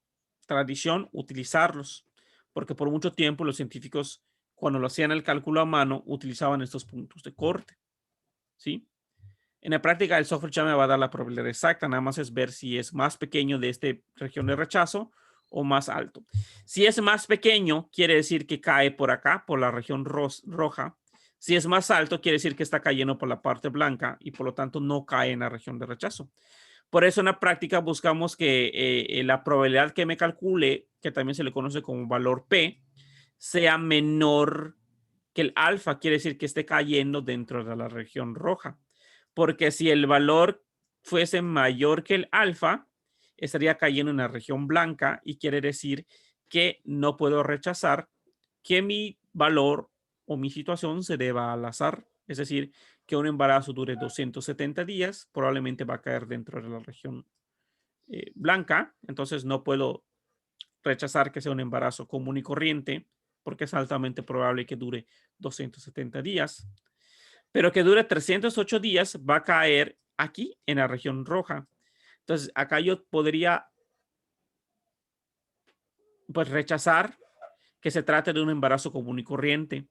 tradición utilizarlos, porque por mucho tiempo los científicos, cuando lo hacían el cálculo a mano, utilizaban estos puntos de corte, ¿sí? En la práctica, el software ya me va a dar la probabilidad exacta, nada más es ver si es más pequeño de esta región de rechazo o más alto. Si es más pequeño, quiere decir que cae por acá, por la región roja. Si es más alto, quiere decir que está cayendo por la parte blanca y por lo tanto no cae en la región de rechazo. Por eso en la práctica buscamos que la probabilidad que me calcule, que también se le conoce como valor P, sea menor que el alfa, quiere decir que esté cayendo dentro de la región roja. Porque si el valor fuese mayor que el alfa, estaría cayendo en la región blanca y quiere decir que no puedo rechazar que mi valor o mi situación se deba al azar. Es decir, que un embarazo dure 270 días, probablemente va a caer dentro de la región blanca. Entonces no puedo rechazar que sea un embarazo común y corriente porque es altamente probable que dure 270 días. Pero que dure 308 días va a caer aquí en la región roja. Entonces acá yo podría pues rechazar que se trate de un embarazo común y corriente.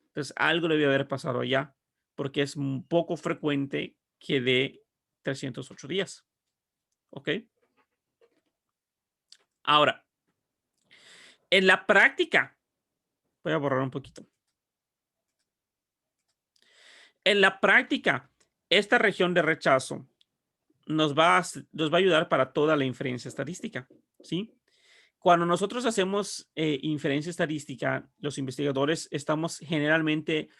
Entonces algo debe haber pasado allá porque es un poco frecuente que dé 308 días. ¿Ok? Ahora, en la práctica, voy a borrar un poquito. En la práctica, esta región de rechazo nos va a ayudar para toda la inferencia estadística, ¿sí? Cuando nosotros hacemos inferencia estadística, los investigadores estamos generalmente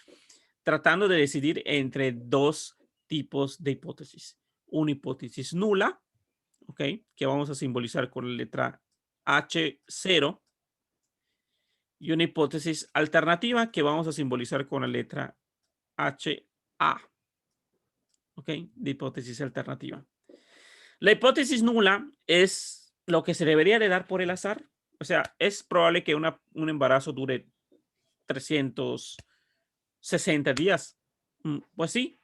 tratando de decidir entre dos tipos de hipótesis. Una hipótesis nula, ¿ok? Que vamos a simbolizar con la letra H0, y una hipótesis alternativa que vamos a simbolizar con la letra HA, ¿ok? De hipótesis alternativa. La hipótesis nula es lo que se debería de dar por el azar. O sea, es probable que un embarazo dure 360 días. Pues sí,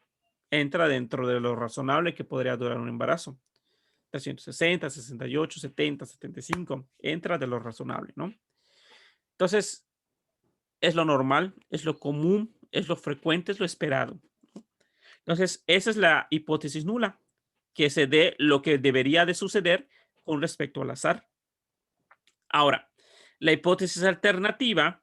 entra dentro de lo razonable que podría durar un embarazo. 360, 68, 70, 75. Entra de lo razonable, ¿no? Entonces, es lo normal, es lo común, es lo frecuente, es lo esperado. Entonces, esa es la hipótesis nula, que se dé lo que debería de suceder con respecto al azar. Ahora, la hipótesis alternativa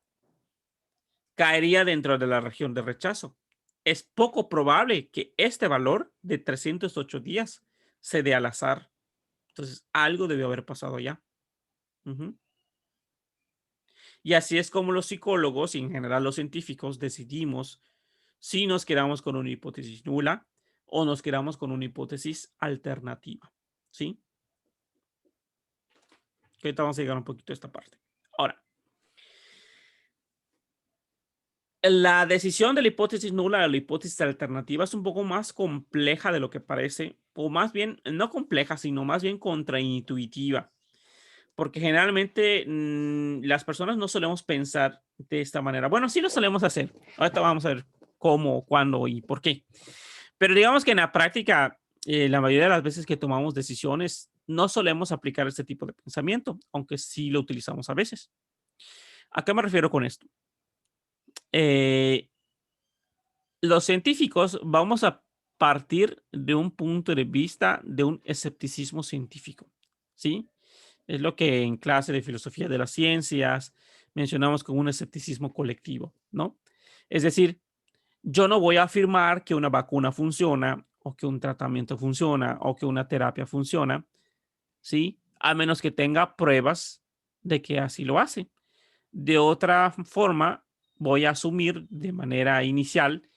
caería dentro de la región de rechazo. Es poco probable que este valor de 308 días se dé al azar. Entonces, algo debió haber pasado ya. Y así es como los psicólogos y en general los científicos decidimos si nos quedamos con una hipótesis nula o nos quedamos con una hipótesis alternativa. ¿Sí? Ahorita vamos a llegar un poquito a esta parte. Ahora, la decisión de la hipótesis nula o la hipótesis alternativa es un poco más compleja de lo que parece, o más bien, no compleja, sino más bien contraintuitiva. Porque generalmente las personas no solemos pensar de esta manera. Bueno, sí lo solemos hacer. Ahorita vamos a ver cómo, cuándo y por qué. Pero digamos que en la práctica, la mayoría de las veces que tomamos decisiones, no solemos aplicar este tipo de pensamiento, aunque sí lo utilizamos a veces. ¿A qué me refiero con esto? Los científicos vamos a partir de un punto de vista de un escepticismo científico, ¿sí? Es lo que en clase de filosofía de las ciencias mencionamos como un escepticismo colectivo, ¿no? Es decir, yo no voy a afirmar que una vacuna funciona o que un tratamiento funciona o que una terapia funciona, ¿sí? A menos que tenga pruebas de que así lo hace. De otra forma, voy a asumir de manera inicial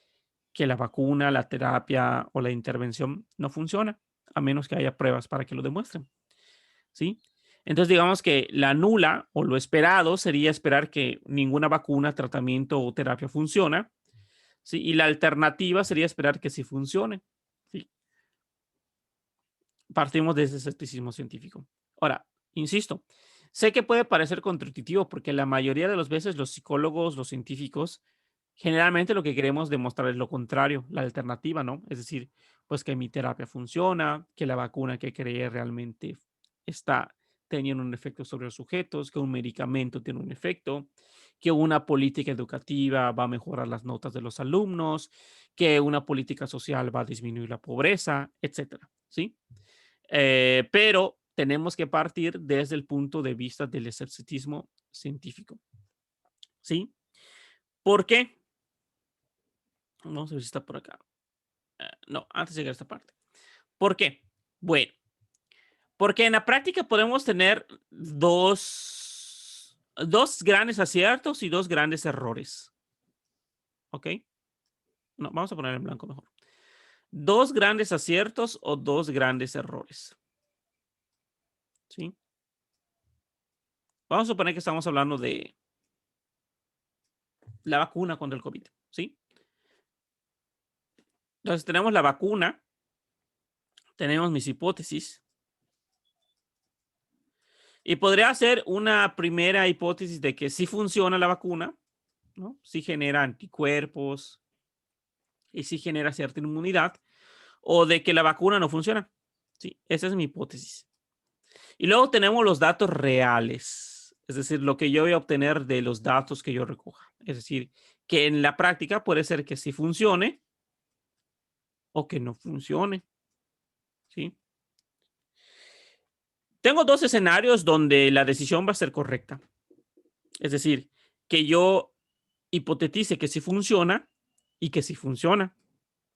que la vacuna, la terapia o la intervención no funciona, a menos que haya pruebas para que lo demuestren, ¿sí? Entonces, digamos que la nula o lo esperado sería esperar que ninguna vacuna, tratamiento o terapia funciona, ¿sí? Y la alternativa sería esperar que sí funcione, ¿sí? Partimos de ese escepticismo científico. Ahora, insisto, sé que puede parecer contraintuitivo porque la mayoría de las veces los psicólogos, los científicos, generalmente lo que queremos demostrar es lo contrario, la alternativa, ¿no? Es decir, pues que mi terapia funciona, que la vacuna que creé realmente está teniendo un efecto sobre los sujetos, que un medicamento tiene un efecto, que una política educativa va a mejorar las notas de los alumnos, que una política social va a disminuir la pobreza, etcétera, ¿sí? Pero tenemos que partir desde el punto de vista del escepticismo científico, ¿sí? ¿Por qué? Vamos a ver si está por acá. No, antes de llegar a esta parte. ¿Por qué? Bueno, porque en la práctica podemos tener dos grandes aciertos y dos grandes errores. ¿Ok? No, vamos a poner en blanco mejor. Dos grandes aciertos o dos grandes errores. ¿Sí? Vamos a suponer que estamos hablando de la vacuna contra el COVID. ¿Sí? Entonces tenemos la vacuna, tenemos mis hipótesis. Y podría ser una primera hipótesis de que sí funciona la vacuna, ¿no? Sí genera anticuerpos y sí genera cierta inmunidad, o de que la vacuna no funciona. Sí, esa es mi hipótesis. Y luego tenemos los datos reales, es decir, lo que yo voy a obtener de los datos que yo recoja. Es decir, que en la práctica puede ser que sí funcione o que no funcione. ¿Sí? Tengo dos escenarios donde la decisión va a ser correcta. Es decir, que yo hipotetice que sí funciona y que sí funciona.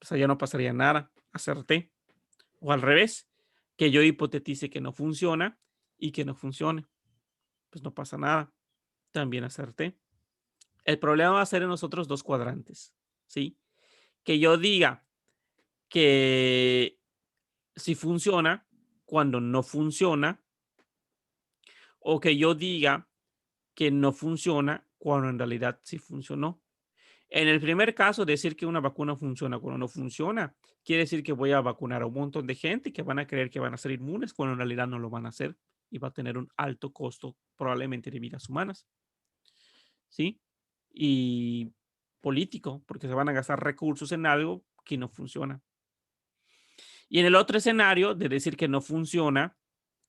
O sea, ya no pasaría nada, acerté. O al revés, que yo hipotetice que no funciona y que no funcione. pues no pasa nada. También acerté. El problema va a ser en los otros dos cuadrantes, ¿sí? Que yo diga que sí funciona cuando no funciona, o que yo diga que no funciona cuando en realidad sí funcionó. En el primer caso, decir que una vacuna funciona cuando no funciona, quiere decir que voy a vacunar a un montón de gente que van a creer que van a ser inmunes cuando en realidad no lo van a hacer y va a tener un alto costo probablemente de vidas humanas, ¿sí? Y político, porque se van a gastar recursos en algo que no funciona. Y en el otro escenario de decir que no funciona,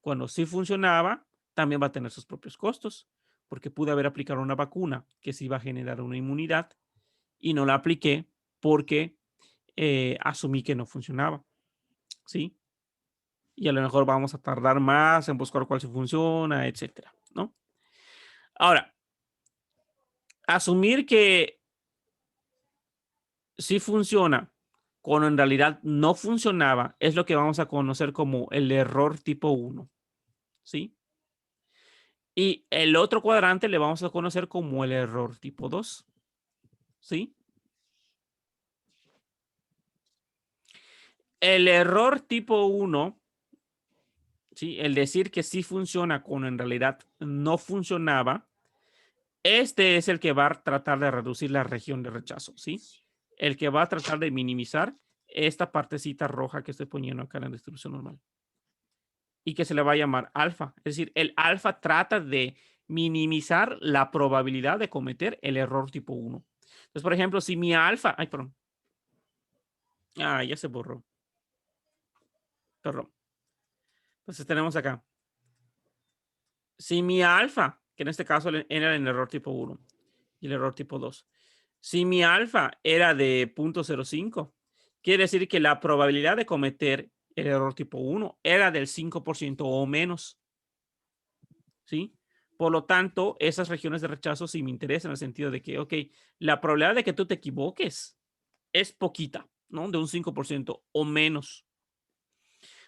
cuando sí funcionaba, también va a tener sus propios costos, porque pude haber aplicado una vacuna que sí va a generar una inmunidad y no la apliqué porque asumí que no funcionaba, ¿sí? Y a lo mejor vamos a tardar más en buscar cuál sí funciona, etcétera, ¿no? Ahora, asumir que sí funciona cuando en realidad no funcionaba es lo que vamos a conocer como el error tipo 1, ¿sí? Y el otro cuadrante le vamos a conocer como el error tipo 2, ¿sí? El error tipo 1, ¿sí? El decir que sí funciona cuando en realidad no funcionaba, este es el que va a tratar de reducir la región de rechazo, ¿sí? El que va a tratar de minimizar esta partecita roja que estoy poniendo acá en la distribución normal. Y que se le va a llamar alfa. Es decir, el alfa trata de minimizar la probabilidad de cometer el error tipo 1. Entonces, por ejemplo, si mi alfa... Ay, perdón. Ah, ya se borró. Perdón. Entonces tenemos acá. Si mi alfa, que en este caso era el error tipo 1 y el error tipo 2. Si mi alfa era de 0.05, quiere decir que la probabilidad de cometer el error tipo 1 era del 5% o menos. ¿Sí? Por lo tanto, esas regiones de rechazo sí me interesan en el sentido de que, ok, la probabilidad de que tú te equivoques es poquita, ¿no? De un 5% o menos.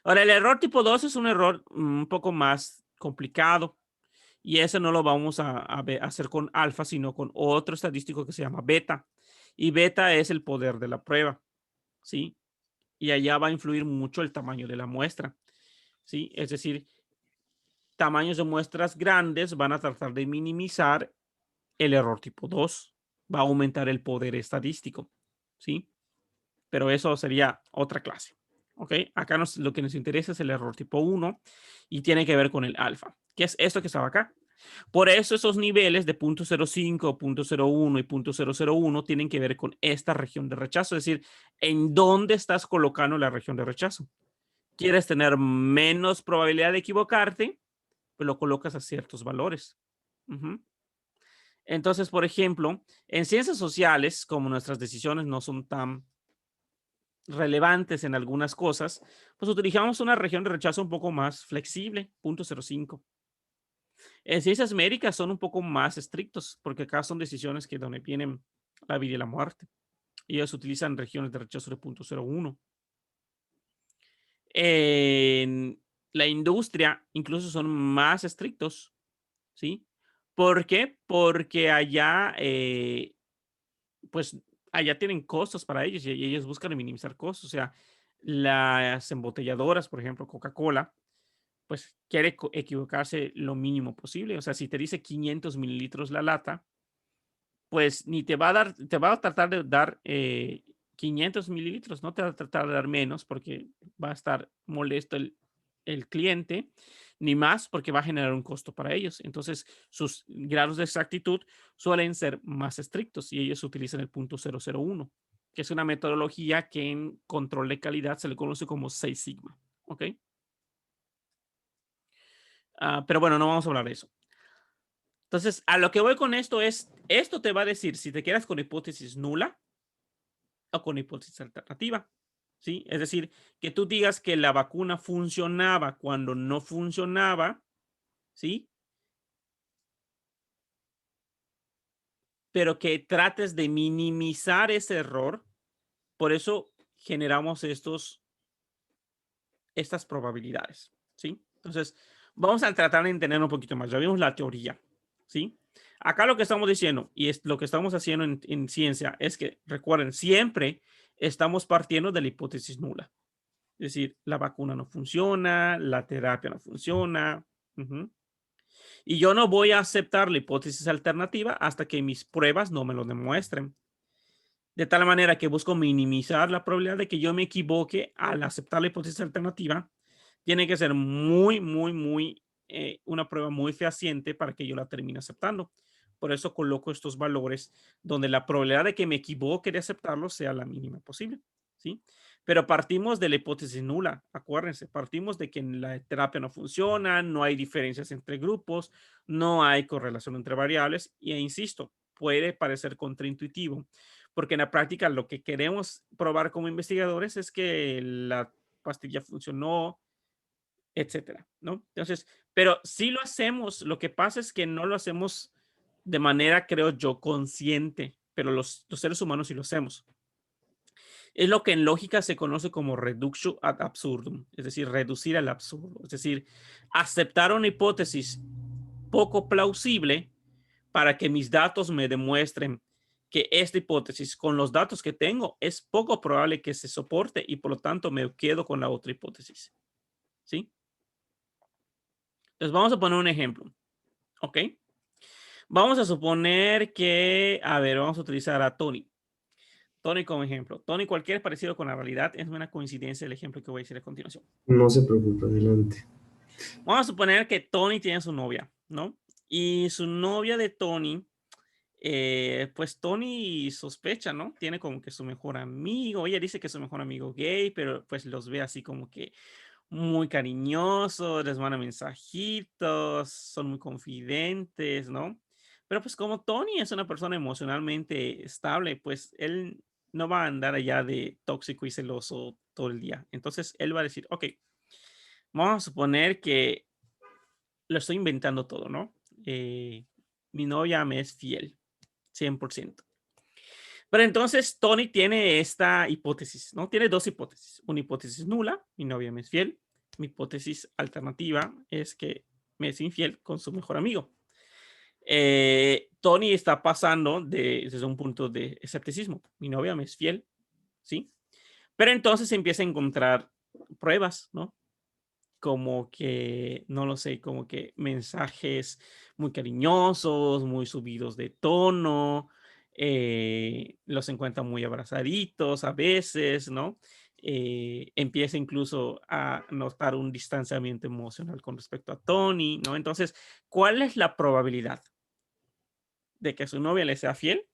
Ahora, el error tipo 2 es un error un poco más complicado y ese no lo vamos a hacer con alfa, sino con otro estadístico que se llama beta. Y beta es el poder de la prueba, ¿sí? Y allá va a influir mucho el tamaño de la muestra, ¿sí? Es decir, tamaños de muestras grandes van a tratar de minimizar el error tipo 2. Va a aumentar el poder estadístico, ¿sí? Pero eso sería otra clase. ¿Ok? Acá lo que nos interesa es el error tipo 1 y tiene que ver con el alfa, que es esto que estaba acá. Por eso esos niveles de 0.05, 0.01 y 0.001 tienen que ver con esta región de rechazo, es decir, en dónde estás colocando la región de rechazo. ¿Quieres tener menos probabilidad de equivocarte? Pues lo colocas a ciertos valores. Entonces, por ejemplo, en ciencias sociales, como nuestras decisiones no son tan relevantes en algunas cosas, pues utilizamos una región de rechazo un poco más flexible, 0.05. En ciencias médicas son un poco más estrictos, porque acá son decisiones que donde vienen la vida y la muerte. Y ellos utilizan regiones de rechazo de 0.01. En la industria incluso son más estrictos, ¿sí? ¿Por qué? Porque allá, pues, allá tienen costos para ellos y ellos buscan minimizar costos. O sea, las embotelladoras, por ejemplo, Coca-Cola, pues quiere equivocarse lo mínimo posible. O sea, si te dice 500 mililitros la lata, pues ni te va a dar, te va a tratar de dar 500 mililitros, no te va a tratar de dar menos porque va a estar molesto el cliente, ni más porque va a generar un costo para ellos. Entonces, sus grados de exactitud suelen ser más estrictos y ellos utilizan el 0.001, que es una metodología que en control de calidad se le conoce como 6 sigma. ¿Ok? Pero bueno, no vamos a hablar de eso. Entonces, a lo que voy con esto es, esto te va a decir si te quedas con hipótesis nula o con hipótesis alternativa, ¿sí? Es decir, que tú digas que la vacuna funcionaba cuando no funcionaba, ¿sí? Pero que trates de minimizar ese error. Por eso generamos estas probabilidades, ¿sí? Entonces, vamos a tratar de entender un poquito más. Ya vimos la teoría, ¿sí? Acá lo que estamos diciendo, y es lo que estamos haciendo en ciencia, es que, recuerden, siempre estamos partiendo de la hipótesis nula. Es decir, la vacuna no funciona, la terapia no funciona. Ujú. Y yo no voy a aceptar la hipótesis alternativa hasta que mis pruebas no me lo demuestren. De tal manera que busco minimizar la probabilidad de que yo me equivoque al aceptar la hipótesis alternativa. Tiene que ser una prueba muy fehaciente para que yo la termine aceptando. Por eso coloco estos valores donde la probabilidad de que me equivoque de aceptarlo sea la mínima posible, ¿sí? Pero partimos de la hipótesis nula, acuérdense, partimos de que la terapia no funciona, no hay diferencias entre grupos, no hay correlación entre variables, e insisto, puede parecer contraintuitivo, porque en la práctica lo que queremos probar como investigadores es que la pastilla funcionó, etcétera, ¿no? Entonces, pero si lo hacemos, lo que pasa es que no lo hacemos de manera, creo yo, consciente, pero los seres humanos sí lo hacemos. Es lo que en lógica se conoce como reductio ad absurdum, es decir, reducir al absurdo, es decir, aceptar una hipótesis poco plausible para que mis datos me demuestren que esta hipótesis, con los datos que tengo, es poco probable que se soporte y por lo tanto me quedo con la otra hipótesis, ¿sí? Entonces vamos a poner un ejemplo, ¿ok? Vamos a suponer que, a ver, vamos a utilizar a Tony. Tony como ejemplo. Tony, cualquier parecido con la realidad es una coincidencia el ejemplo que voy a decir a continuación. No se preocupe, adelante. Vamos a suponer que Tony tiene su novia, ¿no? Y su novia de Tony, pues Tony sospecha, ¿no? Tiene como que su mejor amigo. Ella dice que es su mejor amigo gay, pero pues los ve así como que muy cariñosos, les manda mensajitos, son muy confidentes, ¿no? Pero pues como Tony es una persona emocionalmente estable, pues él no va a andar allá de tóxico y celoso todo el día. Entonces él va a decir, ok, vamos a suponer que lo estoy inventando todo, ¿no? Mi novia me es fiel, 100%. Pero entonces Tony tiene esta hipótesis, ¿no? Tiene dos hipótesis. Una hipótesis nula, mi novia me es fiel. Mi hipótesis alternativa es que me es infiel con su mejor amigo. Tony está pasando desde un punto de escepticismo. Mi novia me es fiel, ¿sí? Pero entonces empieza a encontrar pruebas, ¿no? Como que, no lo sé, como que mensajes muy cariñosos, muy subidos de tono, los encuentra muy abrazaditos a veces, ¿no? Empieza incluso a notar un distanciamiento emocional con respecto a Tony, ¿no? Entonces, ¿cuál es la probabilidad de que su novia le sea fiel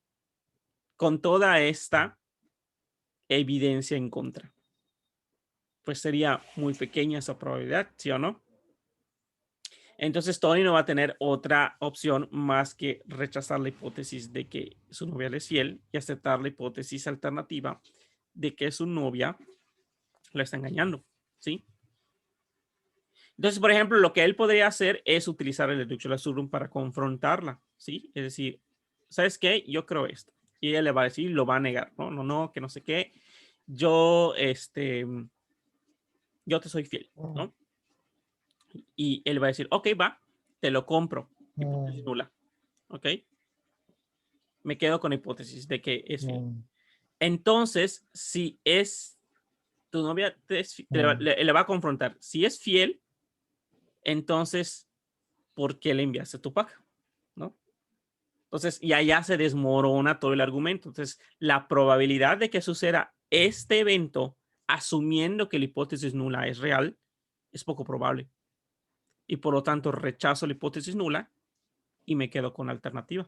con toda esta evidencia en contra? Pues sería muy pequeña esa probabilidad, ¿sí o no? Entonces Tony no va a tener otra opción más que rechazar la hipótesis de que su novia le es fiel y aceptar la hipótesis alternativa de que su novia la está engañando, ¿sí? Entonces, por ejemplo, lo que él podría hacer es utilizar el reductio ad absurdum para confrontarla, ¿sí? Es decir, ¿sabes qué? Yo creo esto. Y ella le va a decir, lo va a negar, ¿no? No, no, que no sé qué. Yo, yo te soy fiel, ¿no? Y él va a decir, ok, va, te lo compro. Hipótesis nula, ¿ok? Me quedo con la hipótesis de que es fiel. Entonces, si es tu novia, le va a confrontar. Si es fiel, entonces, ¿por qué le enviaste tu pack? ¿No? Entonces, y allá se desmorona todo el argumento. Entonces, la probabilidad de que suceda este evento, asumiendo que la hipótesis nula es real, es poco probable. Y por lo tanto, rechazo la hipótesis nula y me quedo con la alternativa.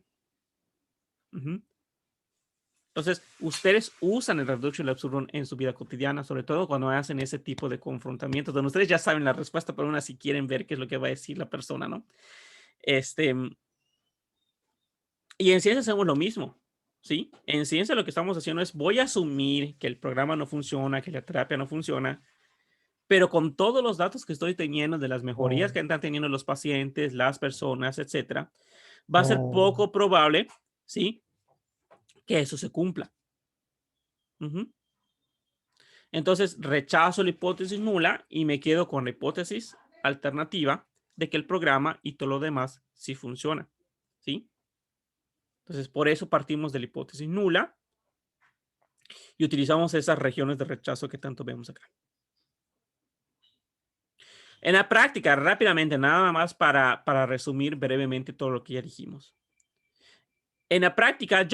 Entonces, ustedes usan el reductio ad absurdum en su vida cotidiana, sobre todo cuando hacen ese tipo de confrontamientos, donde ustedes ya saben la respuesta, pero aún así quieren ver qué es lo que va a decir la persona, ¿no? Y en ciencia hacemos lo mismo, ¿sí? En ciencia lo que estamos haciendo es, voy a asumir que el programa no funciona, que la terapia no funciona, pero con todos los datos que estoy teniendo de las mejorías que están teniendo los pacientes, las personas, etcétera, va a ser poco probable, ¿sí? Que eso se cumpla. Entonces rechazo la hipótesis nula y me quedo con la hipótesis alternativa de que el programa y todo lo demás sí funciona, ¿sí? Entonces, por eso partimos de la hipótesis nula y utilizamos esas regiones de rechazo que tanto vemos acá. En la práctica, rápidamente, nada más para resumir brevemente todo lo que ya dijimos. En la práctica,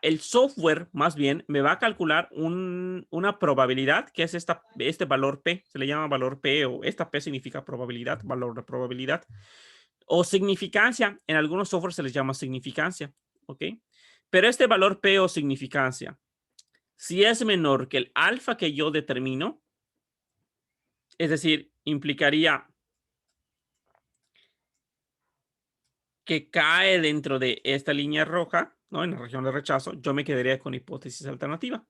el software más bien me va a calcular una probabilidad, que es este valor P, se le llama valor P, o esta P significa probabilidad, valor de probabilidad, o significancia. En algunos softwares se les llama significancia, ¿ok? Pero este valor P o significancia, si es menor que el alfa que yo determino, es decir, implicaría que cae dentro de esta línea roja, ¿no? En la región de rechazo, yo me quedaría con hipótesis alternativa.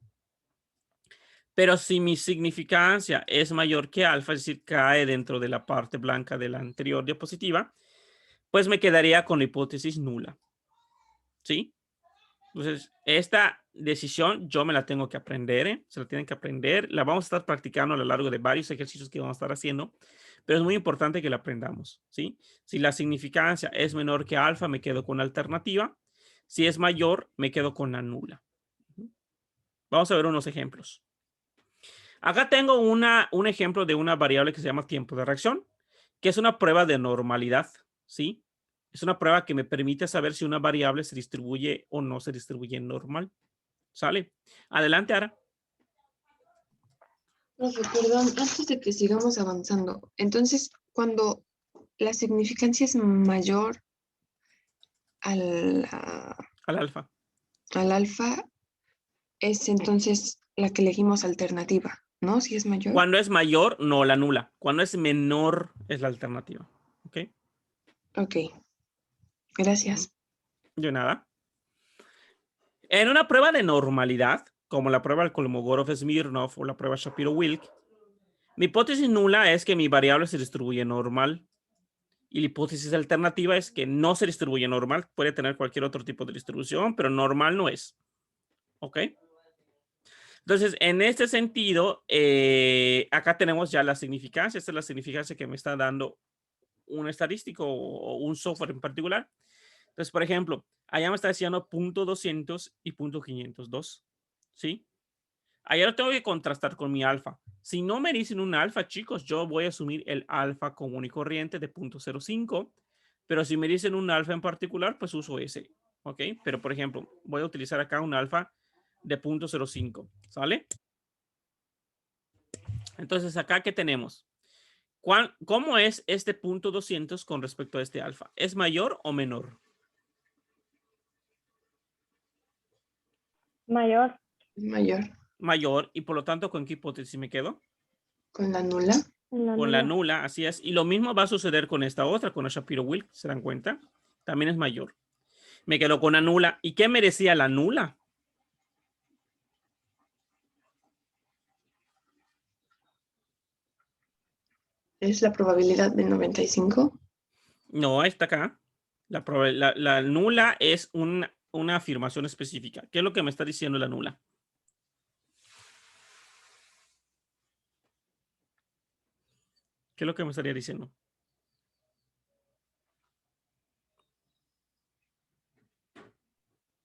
Pero si mi significancia es mayor que alfa, es decir, cae dentro de la parte blanca de la anterior diapositiva, pues me quedaría con la hipótesis nula. ¿Sí? Entonces, esta decisión yo me la tengo que aprender, ¿eh? Se la tienen que aprender. La vamos a estar practicando a lo largo de varios ejercicios que vamos a estar haciendo, pero es muy importante que la aprendamos, ¿sí? Si la significancia es menor que alfa, me quedo con la alternativa. Si es mayor, me quedo con la nula. Vamos a ver unos ejemplos. Acá tengo un ejemplo de una variable que se llama tiempo de reacción, que es una prueba de normalidad, ¿sí? Es una prueba que me permite saber si una variable se distribuye o no se distribuye normal. ¿Sale? Adelante, Ara. Profe, perdón, antes de que sigamos avanzando, entonces, cuando la significancia es mayor al, Al alfa. al alfa, es entonces la que elegimos alternativa, ¿no? Si es mayor. Cuando es mayor, no la nula. Cuando es menor, es la alternativa. ¿Ok? Ok, gracias. De nada. En una prueba de normalidad, como la prueba del Kolmogorov-Smirnov o la prueba Shapiro-Wilk, mi hipótesis nula es que mi variable se distribuye normal. Y la hipótesis alternativa es que no se distribuye normal. Puede tener cualquier otro tipo de distribución, pero normal no es. ¿Ok? Entonces, en este sentido, acá tenemos ya la significancia. Esta es la significancia que me está dando un estadístico o un software en particular. Entonces, por ejemplo, allá me está diciendo .200 y .502. ¿Sí? Allá lo tengo que contrastar con mi alfa. Si no me dicen un alfa, chicos, yo voy a asumir el alfa común y corriente de 0.05. Pero si me dicen un alfa en particular, pues uso ese. ¿Ok? Pero, por ejemplo, voy a utilizar acá un alfa de 0.05. ¿Sale? Entonces, acá, ¿qué tenemos? ¿Cómo es este .200 con respecto a este alfa? ¿Es mayor o menor? Mayor. Mayor. Mayor. Y por lo tanto, ¿con qué hipótesis me quedo? Con la nula. Con la nula, así es. Y lo mismo va a suceder con esta otra, con la Shapiro-Wilk. ¿Se dan cuenta? También es mayor. Me quedo con la nula. ¿Y qué merecía la nula? Es la probabilidad de 95. No, está acá. La nula es una afirmación específica. ¿Qué es lo que me está diciendo la nula? ¿Qué es lo que me estaría diciendo?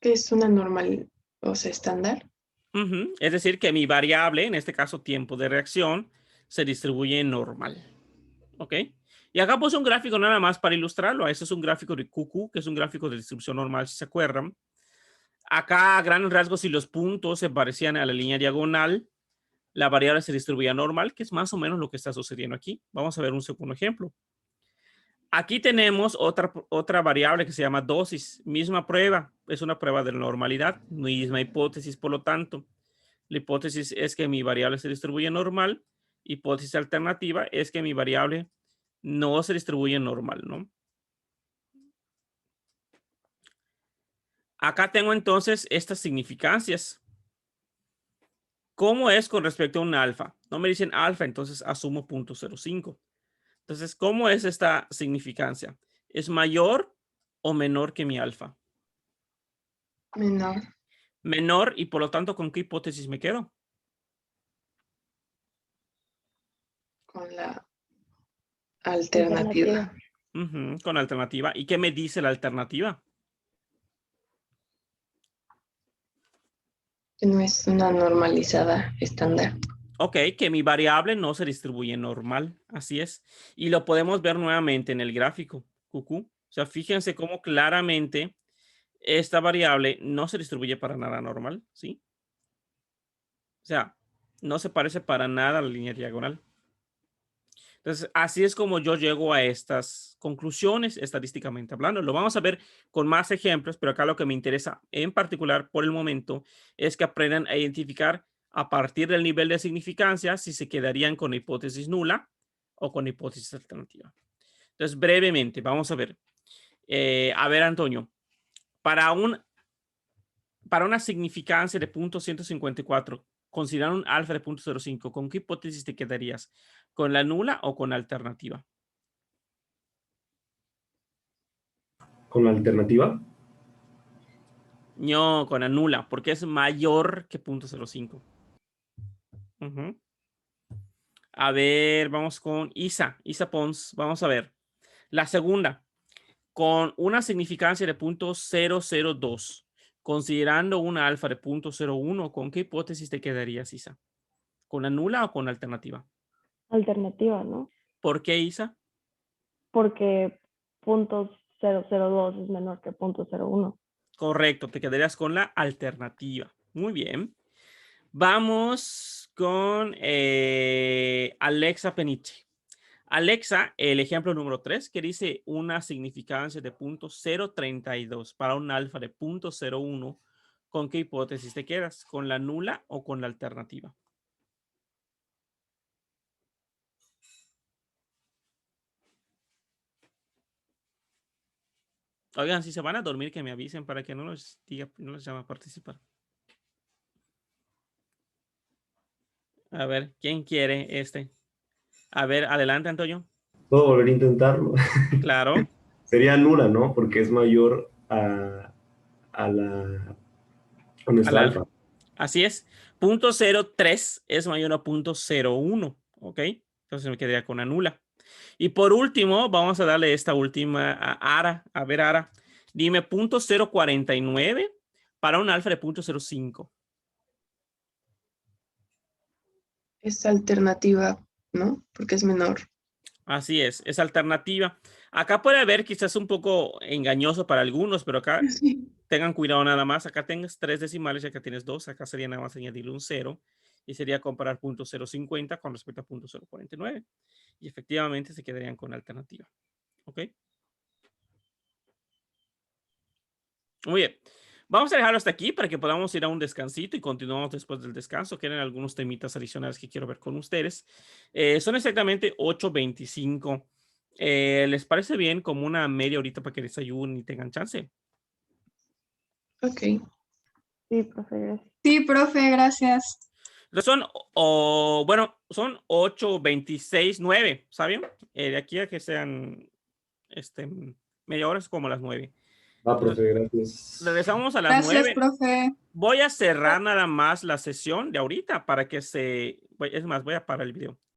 Que es una normal, o sea, estándar. Es decir, que mi variable, en este caso tiempo de reacción, se distribuye normal. ¿Ok? Y acá puse un gráfico nada más para ilustrarlo. Ese es un gráfico de QQ, que es un gráfico de distribución normal, si se acuerdan. Acá, a grandes rasgos, si los puntos se parecían a la línea diagonal, la variable se distribuía normal, que es más o menos lo que está sucediendo aquí. Vamos a ver un segundo ejemplo. Aquí tenemos otra variable que se llama dosis. Misma prueba, es una prueba de normalidad, misma hipótesis, por lo tanto. La hipótesis es que mi variable se distribuye normal. Hipótesis alternativa es que mi variable no se distribuye normal, ¿no? Acá tengo entonces estas significancias. ¿Cómo es con respecto a un alfa? No me dicen alfa, entonces asumo 0.05. Entonces, ¿cómo es esta significancia? ¿Es mayor o menor que mi alfa? Menor. Menor, y por lo tanto, ¿con qué hipótesis me quedo? Con la alternativa. Ujú, con alternativa. ¿Y qué me dice la alternativa? Que no es una normalizada estándar. Ok, que mi variable no se distribuye normal. Así es. Y lo podemos ver nuevamente en el gráfico. Cucú. O sea, fíjense cómo claramente esta variable no se distribuye para nada normal, ¿sí? O sea, no se parece para nada a la línea diagonal. Entonces, así es como yo llego a estas conclusiones estadísticamente hablando. Lo vamos a ver con más ejemplos, pero acá lo que me interesa en particular por el momento es que aprendan a identificar a partir del nivel de significancia si se quedarían con hipótesis nula o con hipótesis alternativa. Entonces, brevemente, vamos a ver. A ver, Antonio, para una significancia de 0.154, considerando un alfa de 0.05, ¿con qué hipótesis te quedarías? ¿Con la nula o con la alternativa? ¿Con la alternativa? No, con la nula, porque es mayor que 0.05. Ujú. A ver, vamos con Isa. Isa Pons, vamos a ver. La segunda, con una significancia de 0.002, considerando una alfa de 0.01, ¿con qué hipótesis te quedarías, Isa? ¿Con la nula o con la alternativa? Alternativa, ¿no? ¿Por qué, Isa? Porque .002 es menor que .01. Correcto, te quedarías con la alternativa. Muy bien. Vamos con Alexa Peniche. Alexa, el ejemplo número 3, que dice una significancia de 0.032 para un alfa de 0.01. ¿Con qué hipótesis te quedas? ¿Con la nula o con la alternativa? Oigan, si se van a dormir, que me avisen para que no los diga, no los llame a participar. A ver, ¿quién quiere este? A ver, adelante, Antonio. ¿Puedo volver a intentarlo? Claro. Sería nula, ¿no? Porque es mayor a Al nuestra alfa. alfa. Así es. 0.03 es mayor a 0.01. ¿Ok? Entonces me quedaría con la nula. Y por último, vamos a darle esta última a Ara. A ver, Ara, dime 0.049 para un alfa de 0.05. Es alternativa, ¿no? Porque es menor. Así es alternativa. Acá puede haber quizás un poco engañoso para algunos, pero acá Sí. tengan cuidado nada más. Acá tienes 3 decimales y acá tienes 2. Acá sería nada más añadirle un 0 y sería comparar 0.050 con respecto a 0.049. Y efectivamente se quedarían con alternativa. ¿Ok? Muy bien. Vamos a dejarlo hasta aquí para que podamos ir a un descansito y continuamos después del descanso. Quedan algunos temitas adicionales que quiero ver con ustedes. Son exactamente 8:25. ¿Les parece bien como una media horita para que desayunen y tengan chance? Ok. Sí, profe, gracias. Sí, profe, gracias. Entonces son 8:26, 9, ¿saben? De aquí a que sean media hora es como las 9. Va, Entonces, profe, gracias. regresamos a las Gracias, 9. profe. Voy a cerrar nada más la sesión de ahorita para que es más, voy a parar el video.